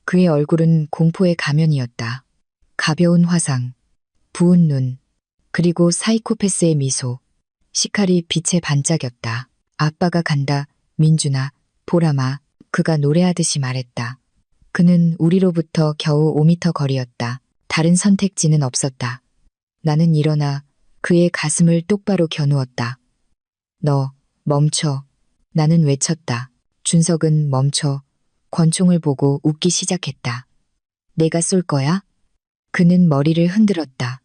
그의 얼굴은 공포의 가면이었다. 가벼운 화상, 부은 눈, 그리고 사이코패스의 미소. 식칼이 빛에 반짝였다. 아빠가 간다. 민준아, 보라마. 그가 노래하듯이 말했다. 그는 우리로부터 겨우 5미터 거리였다. 다른 선택지는 없었다. 나는 일어나 그의 가슴을 똑바로 겨누었다. 너, 멈춰. 나는 외쳤다. 준석은 멈춰. 권총을 보고 웃기 시작했다. 내가 쏠 거야? 그는 머리를 흔들었다.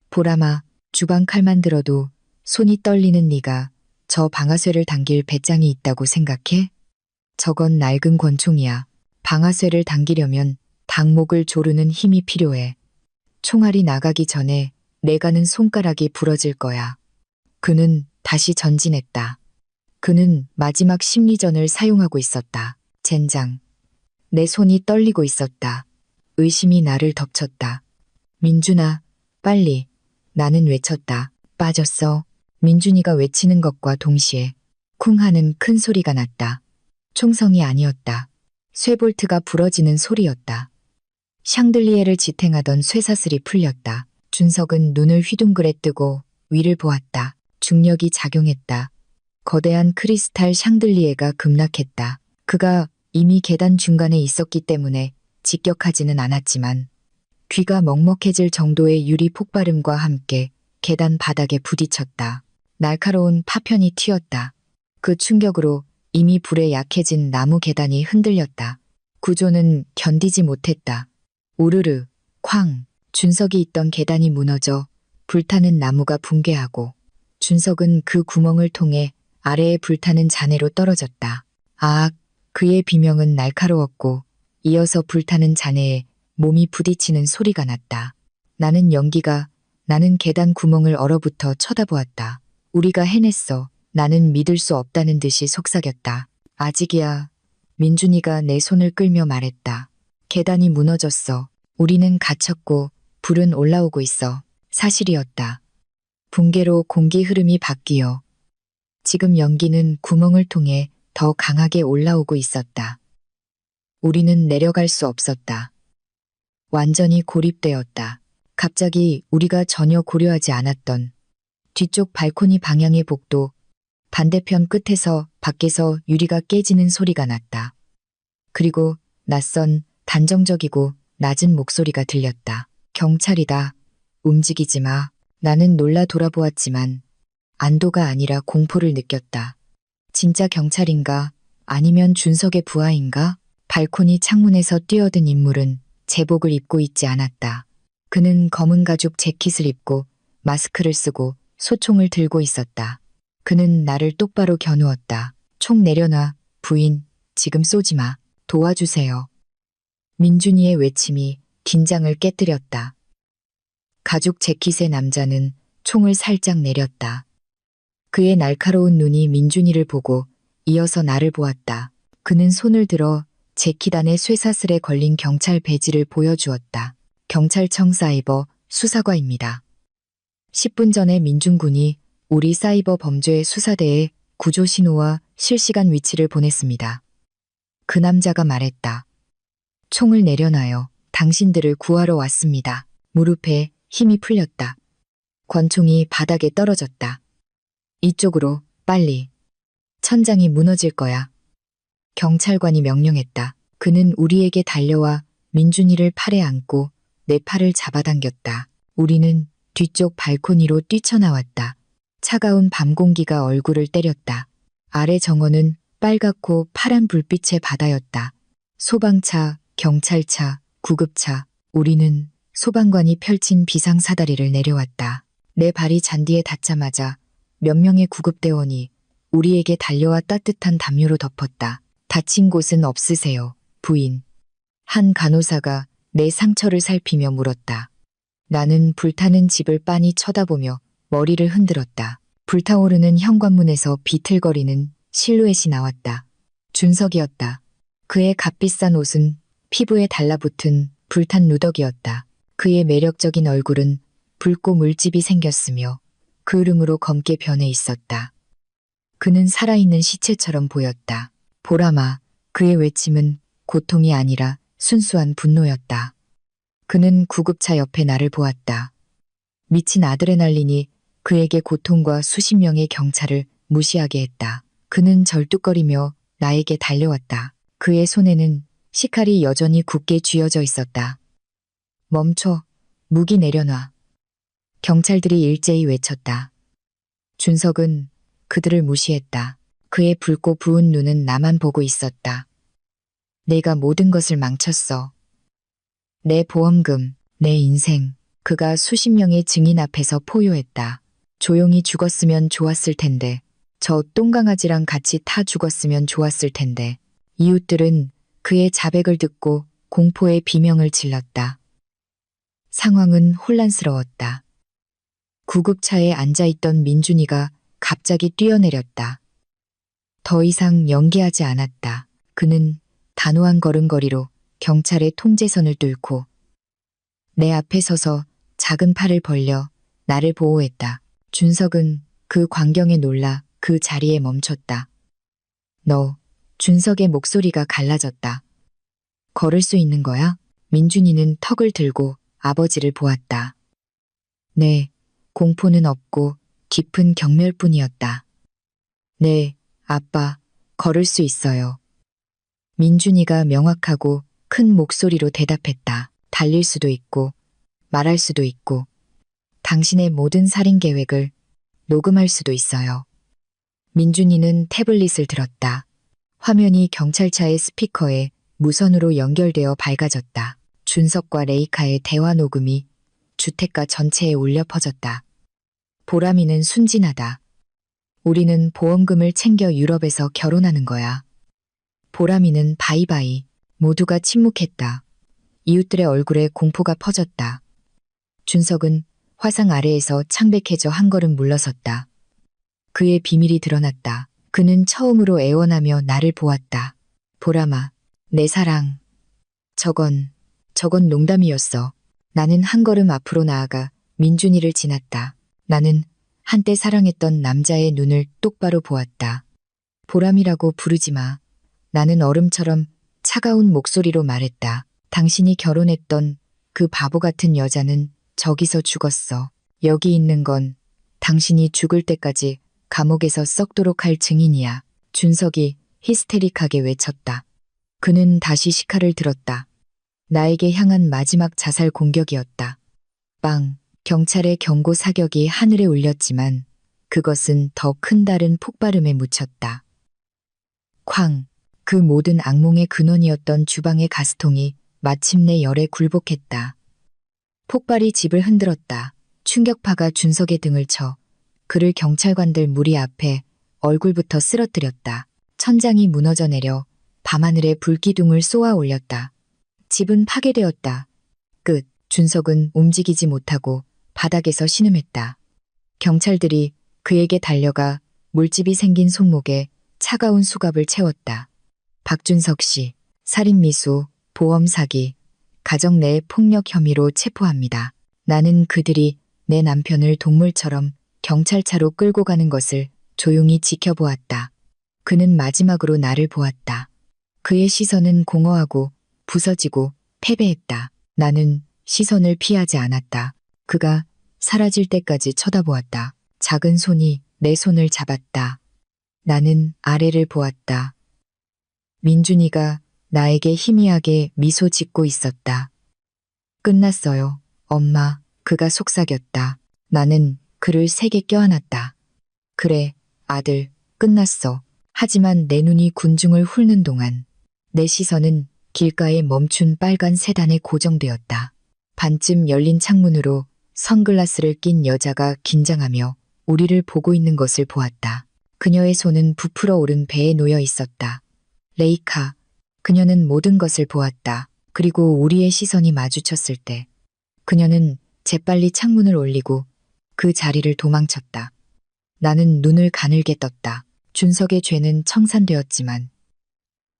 보라마, 주방 칼만 들어도 손이 떨리는 네가 저 방아쇠를 당길 배짱이 있다고 생각해? 저건 낡은 권총이야. 방아쇠를 당기려면 닭목을 조르는 힘이 필요해. 총알이 나가기 전에 내가는 손가락이 부러질 거야. 그는 다시 전진했다. 그는 마지막 심리전을 사용하고 있었다. 젠장. 내 손이 떨리고 있었다. 의심이 나를 덮쳤다. 민준아, 빨리. 나는 외쳤다. 빠졌어. 민준이가 외치는 것과 동시에 쿵 하는 큰 소리가 났다. 총성이 아니었다. 쇠볼트가 부러지는 소리였다. 샹들리에를 지탱하던 쇠사슬이 풀렸다. 준석은 눈을 휘둥그레 뜨고 위를 보았다. 중력이 작용했다. 거대한 크리스탈 샹들리에가 급락했다. 그가 이미 계단 중간에 있었기 때문에 직격하지는 않았지만 귀가 먹먹해질 정도의 유리 폭발음과 함께 계단 바닥에 부딪혔다. 날카로운 파편이 튀었다. 그 충격으로 이미 불에 약해진 나무 계단이 흔들렸다. 구조는 견디지 못했다. 우르르, 쾅, 준석이 있던 계단이 무너져 불타는 나무가 붕괴하고 준석은 그 구멍을 통해 아래에 불타는 잔해로 떨어졌다. 아악, 그의 비명은 날카로웠고 이어서 불타는 잔해에 몸이 부딪히는 소리가 났다. 나는 계단 구멍을 얼어붙어 쳐다보았다. 우리가 해냈어. 나는 믿을 수 없다는 듯이 속삭였다. 아직이야. 민준이가 내 손을 끌며 말했다. 계단이 무너졌어. 우리는 갇혔고 불은 올라오고 있어. 사실이었다. 붕괴로 공기 흐름이 바뀌어 지금 연기는 구멍을 통해 더 강하게 올라오고 있었다. 우리는 내려갈 수 없었다. 완전히 고립되었다. 갑자기 우리가 전혀 고려하지 않았던 뒤쪽 발코니 방향의 복도 반대편 끝에서 밖에서 유리가 깨지는 소리가 났다. 그리고 낯선 단정적이고 낮은 목소리가 들렸다. 경찰이다. 움직이지 마. 나는 놀라 돌아보았지만 안도가 아니라 공포를 느꼈다. 진짜 경찰인가? 아니면 준석의 부하인가? 발코니 창문에서 뛰어든 인물은 제복을 입고 있지 않았다. 그는 검은 가죽 재킷을 입고 마스크를 쓰고 소총을 들고 있었다. 그는 나를 똑바로 겨누었다. 총 내려놔. 부인, 지금 쏘지 마. 도와주세요. 민준이의 외침이 긴장을 깨뜨렸다. 가죽 재킷의 남자는 총을 살짝 내렸다. 그의 날카로운 눈이 민준이를 보고 이어서 나를 보았다. 그는 손을 들어 재킷 안에 쇠사슬에 걸린 경찰 배지를 보여주었다. 경찰청 사이버 수사과입니다. 10분 전에 민준군이 우리 사이버 범죄 수사대에 구조 신호와 실시간 위치를 보냈습니다. 그 남자가 말했다. 총을 내려놔요. 당신들을 구하러 왔습니다. 무릎에 힘이 풀렸다. 권총이 바닥에 떨어졌다. 이쪽으로, 빨리. 천장이 무너질 거야. 경찰관이 명령했다. 그는 우리에게 달려와 민준이를 팔에 안고 내 팔을 잡아당겼다. 우리는 뒤쪽 발코니로 뛰쳐나왔다. 차가운 밤 공기가 얼굴을 때렸다. 아래 정원은 빨갛고 파란 불빛의 바다였다. 소방차, 경찰차, 구급차, 우리는 소방관이 펼친 비상사다리를 내려왔다. 내 발이 잔디에 닿자마자 몇 명의 구급대원이 우리에게 달려와 따뜻한 담요로 덮었다. 다친 곳은 없으세요, 부인. 한 간호사가 내 상처를 살피며 물었다. 나는 불타는 집을 빤히 쳐다보며 머리를 흔들었다. 불타오르는 현관문에서 비틀거리는 실루엣이 나왔다. 준석이었다. 그의 값비싼 옷은 피부에 달라붙은 불탄 누더기였다. 그의 매력적인 얼굴은 붉고 물집이 생겼으며 그을음으로 검게 변해 있었다. 그는 살아있는 시체처럼 보였다. 보라마, 그의 외침은 고통이 아니라 순수한 분노였다. 그는 구급차 옆에 나를 보았다. 미친 아드레날린이 그에게 고통과 수십 명의 경찰을 무시하게 했다. 그는 절뚝거리며 나에게 달려왔다. 그의 손에는 식칼이 여전히 굳게 쥐어져 있었다. 멈춰, 무기 내려놔. 경찰들이 일제히 외쳤다. 준석은 그들을 무시했다. 그의 붉고 부은 눈은 나만 보고 있었다. 내가 모든 것을 망쳤어. 내 보험금, 내 인생. 그가 수십 명의 증인 앞에서 포효했다. 조용히 죽었으면 좋았을 텐데. 저 똥강아지랑 같이 타 죽었으면 좋았을 텐데. 이웃들은 그의 자백을 듣고 공포의 비명을 질렀다. 상황은 혼란스러웠다. 구급차에 앉아있던 민준이가 갑자기 뛰어내렸다. 더 이상 연기하지 않았다. 그는 단호한 걸음걸이로 경찰의 통제선을 뚫고 내 앞에 서서 작은 팔을 벌려 나를 보호했다. 준석은 그 광경에 놀라 그 자리에 멈췄다. 너, 준석의 목소리가 갈라졌다. 걸을 수 있는 거야? 민준이는 턱을 들고 아버지를 보았다. 네, 공포는 없고 깊은 경멸뿐이었다. 네, 아빠, 걸을 수 있어요. 민준이가 명확하고 큰 목소리로 대답했다. 달릴 수도 있고, 말할 수도 있고, 당신의 모든 살인 계획을 녹음할 수도 있어요. 민준이는 태블릿을 들었다. 화면이 경찰차의 스피커에 무선으로 연결되어 밝아졌다. 준석과 레이카의 대화 녹음이 주택가 전체에 울려 퍼졌다. 보람이는 순진하다. 우리는 보험금을 챙겨 유럽에서 결혼하는 거야. 보람이는 바이바이. 모두가 침묵했다. 이웃들의 얼굴에 공포가 퍼졌다. 준석은 화상 아래에서 창백해져 한 걸음 물러섰다. 그의 비밀이 드러났다. 그는 처음으로 애원하며 나를 보았다. 보람아, 내 사랑. 저건 농담이었어. 나는 한 걸음 앞으로 나아가 민준이를 지났다. 나는 한때 사랑했던 남자의 눈을 똑바로 보았다. 보람이라고 부르지 마. 나는 얼음처럼 차가운 목소리로 말했다. 당신이 결혼했던 그 바보 같은 여자는 저기서 죽었어. 여기 있는 건 당신이 죽을 때까지 감옥에서 썩도록 할 증인이야. 준석이 히스테릭하게 외쳤다. 그는 다시 시칼을 들었다. 나에게 향한 마지막 자살 공격이었다. 빵! 경찰의 경고 사격이 하늘에 울렸지만 그것은 더 큰 다른 폭발음에 묻혔다. 쾅! 그 모든 악몽의 근원이었던 주방의 가스통이 마침내 열에 굴복했다. 폭발이 집을 흔들었다. 충격파가 준석의 등을 쳐 그를 경찰관들 무리 앞에 얼굴부터 쓰러뜨렸다. 천장이 무너져 내려 밤하늘에 불기둥을 쏘아 올렸다. 집은 파괴되었다. 끝. 준석은 움직이지 못하고 바닥에서 신음했다. 경찰들이 그에게 달려가 물집이 생긴 손목에 차가운 수갑을 채웠다. 박준석 씨, 살인미수, 보험 사기, 가정 내 폭력 혐의로 체포합니다. 나는 그들이 내 남편을 동물처럼 경찰차로 끌고 가는 것을 조용히 지켜보았다. 그는 마지막으로 나를 보았다. 그의 시선은 공허하고 부서지고 패배했다. 나는 시선을 피하지 않았다. 그가 사라질 때까지 쳐다보았다. 작은 손이 내 손을 잡았다. 나는 아래를 보았다. 민준이가 나에게 희미하게 미소 짓고 있었다. 끝났어요, 엄마. 그가 속삭였다. 나는 그를 세게 껴안았다. 그래, 아들, 끝났어. 하지만 내 눈이 군중을 훑는 동안 내 시선은 길가에 멈춘 빨간 세단에 고정되었다. 반쯤 열린 창문으로 선글라스를 낀 여자가 긴장하며 우리를 보고 있는 것을 보았다. 그녀의 손은 부풀어 오른 배에 놓여 있었다. 레이카. 그녀는 모든 것을 보았다. 그리고 우리의 시선이 마주쳤을 때 그녀는 재빨리 창문을 올리고 그 자리를 도망쳤다. 나는 눈을 가늘게 떴다. 준석의 죄는 청산되었지만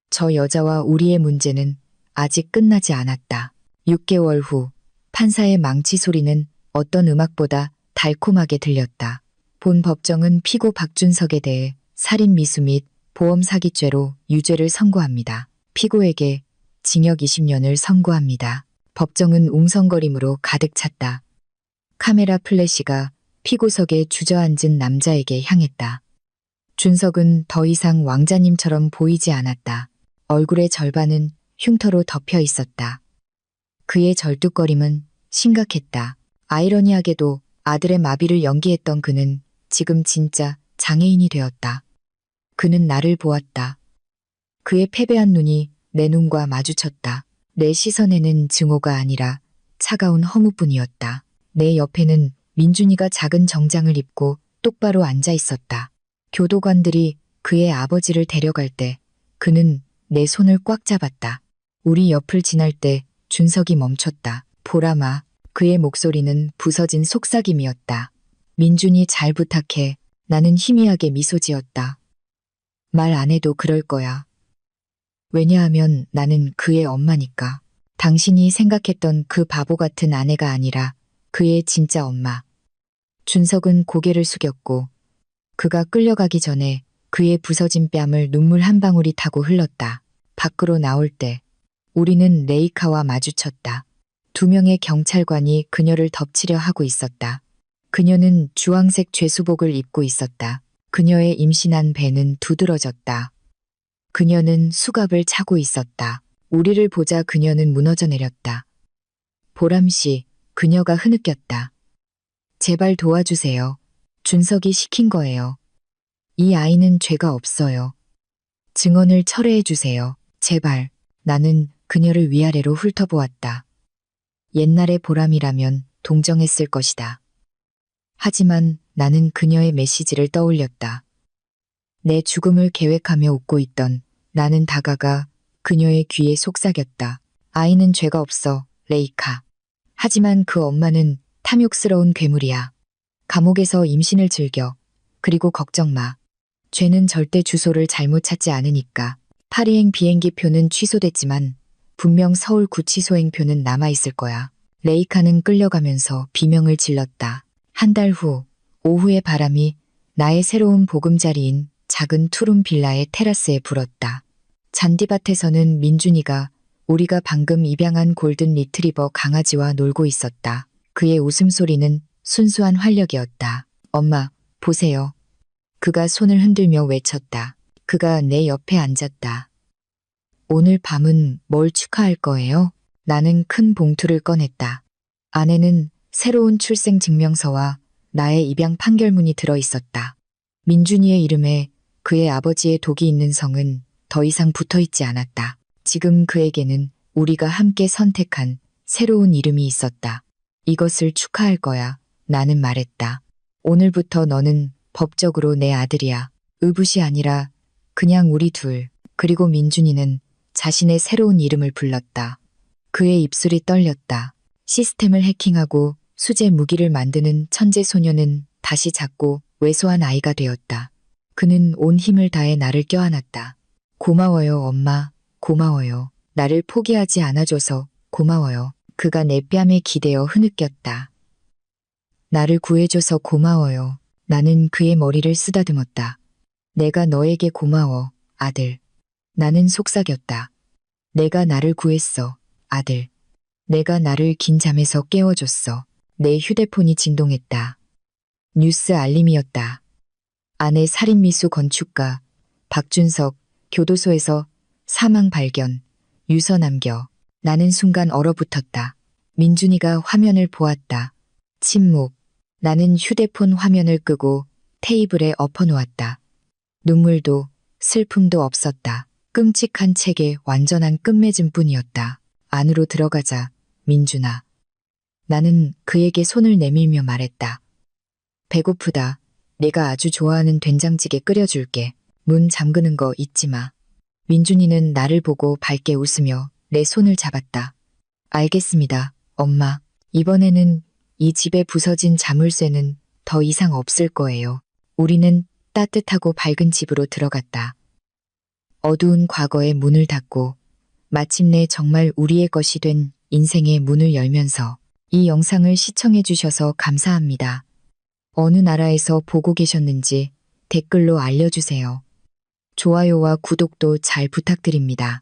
저 여자와 우리의 문제는 아직 끝나지 않았다. 6개월 후 판사의 망치 소리는 어떤 음악보다 달콤하게 들렸다. 본 법정은 피고 박준석에 대해 살인미수 및 보험사기죄로 유죄를 선고합니다. 피고에게 징역 20년을 선고합니다. 법정은 웅성거림으로 가득 찼다. 카메라 플래시가 피고석에 주저앉은 남자에게 향했다. 준석은 더 이상 왕자님처럼 보이지 않았다. 얼굴의 절반은 흉터로 덮여 있었다. 그의 절뚝거림은 심각했다. 아이러니하게도 아들의 마비를 연기했던 그는 지금 진짜 장애인이 되었다. 그는 나를 보았다. 그의 패배한 눈이 내 눈과 마주쳤다. 내 시선에는 증오가 아니라 차가운 허무뿐이었다. 내 옆에는 민준이가 작은 정장을 입고 똑바로 앉아 있었다. 교도관들이 그의 아버지를 데려갈 때 그는 내 손을 꽉 잡았다. 우리 옆을 지날 때 준석이 멈췄다. 보람아. 그의 목소리는 부서진 속삭임이었다. 민준이 잘 부탁해. 나는 희미하게 미소 지었다. 말 안 해도 그럴 거야. 왜냐하면 나는 그의 엄마니까. 당신이 생각했던 그 바보 같은 아내가 아니라 그의 진짜 엄마. 준석은 고개를 숙였고 그가 끌려가기 전에 그의 부서진 뺨을 눈물 한 방울이 타고 흘렀다. 밖으로 나올 때 우리는 레이카와 마주쳤다. 2명의 경찰관이 그녀를 덮치려 하고 있었다. 그녀는 주황색 죄수복을 입고 있었다. 그녀의 임신한 배는 두드러졌다. 그녀는 수갑을 차고 있었다. 우리를 보자 그녀는 무너져 내렸다. 보람씨, 그녀가 흐느꼈다. 제발 도와주세요. 준석이 시킨 거예요. 이 아이는 죄가 없어요. 증언을 철회해 주세요. 제발. 나는 그녀를 위아래로 훑어보았다. 옛날의 보람이라면 동정했을 것이다. 하지만 나는 그녀의 메시지를 떠올렸다. 내 죽음을 계획하며 웃고 있던 나는 다가가 그녀의 귀에 속삭였다. 아이는 죄가 없어, 레이카. 하지만 그 엄마는 탐욕스러운 괴물이야. 감옥에서 임신을 즐겨 그리고 걱정 마. 죄는 절대 주소를 잘못 찾지 않으니까. 파리행 비행기표는 취소됐지만 분명 서울 구치소행표는 남아있을 거야. 레이카는 끌려가면서 비명을 질렀다. 한 달 후, 오후의 바람이 나의 새로운 보금자리인 작은 투룸 빌라의 테라스에 불었다. 잔디밭에서는 민준이가 우리가 방금 입양한 골든 리트리버 강아지와 놀고 있었다. 그의 웃음소리는 순수한 활력이었다. 엄마, 보세요. 그가 손을 흔들며 외쳤다. 그가 내 옆에 앉았다. 오늘 밤은 뭘 축하할 거예요? 나는 큰 봉투를 꺼냈다. 안에는 새로운 출생 증명서와 나의 입양 판결문이 들어 있었다. 민준이의 이름에 그의 아버지의 독이 있는 성은 더 이상 붙어 있지 않았다. 지금 그에게는 우리가 함께 선택한 새로운 이름이 있었다. 이것을 축하할 거야. 나는 말했다. 오늘부터 너는 법적으로 내 아들이야. 의붓이 아니라 그냥 우리 둘. 그리고 민준이는 자신의 새로운 이름을 불렀다. 그의 입술이 떨렸다. 시스템을 해킹하고 수제 무기를 만드는 천재 소녀는 다시 작고 왜소한 아이가 되었다. 그는 온 힘을 다해 나를 껴안았다. 고마워요, 엄마. 고마워요. 나를 포기하지 않아줘서 고마워요. 그가 내 뺨에 기대어 흐느꼈다. 나를 구해줘서 고마워요. 나는 그의 머리를 쓰다듬었다. 내가 너에게 고마워, 아들. 나는 속삭였다. 내가 나를 구했어, 아들. 내가 나를 긴 잠에서 깨워줬어. 내 휴대폰이 진동했다. 뉴스 알림이었다. 아내 살인미수 건축가 박준석 교도소에서 사망 발견, 유서 남겨. 나는 순간 얼어붙었다. 민준이가 화면을 보았다. 침묵. 나는 휴대폰 화면을 끄고 테이블에 엎어놓았다. 눈물도 슬픔도 없었다. 끔찍한 책의 완전한 끝맺음뿐이었다. 안으로 들어가자, 민준아. 나는 그에게 손을 내밀며 말했다. 배고프다. 내가 아주 좋아하는 된장찌개 끓여줄게. 문 잠그는 거 잊지 마. 민준이는 나를 보고 밝게 웃으며 내 손을 잡았다. 알겠습니다, 엄마. 이번에는 이 집에 부서진 자물쇠는 더 이상 없을 거예요. 우리는 따뜻하고 밝은 집으로 들어갔다. 어두운 과거의 문을 닫고 마침내 정말 우리의 것이 된 인생의 문을 열면서 이 영상을 시청해 주셔서 감사합니다. 어느 나라에서 보고 계셨는지 댓글로 알려주세요. 좋아요와 구독도 잘 부탁드립니다.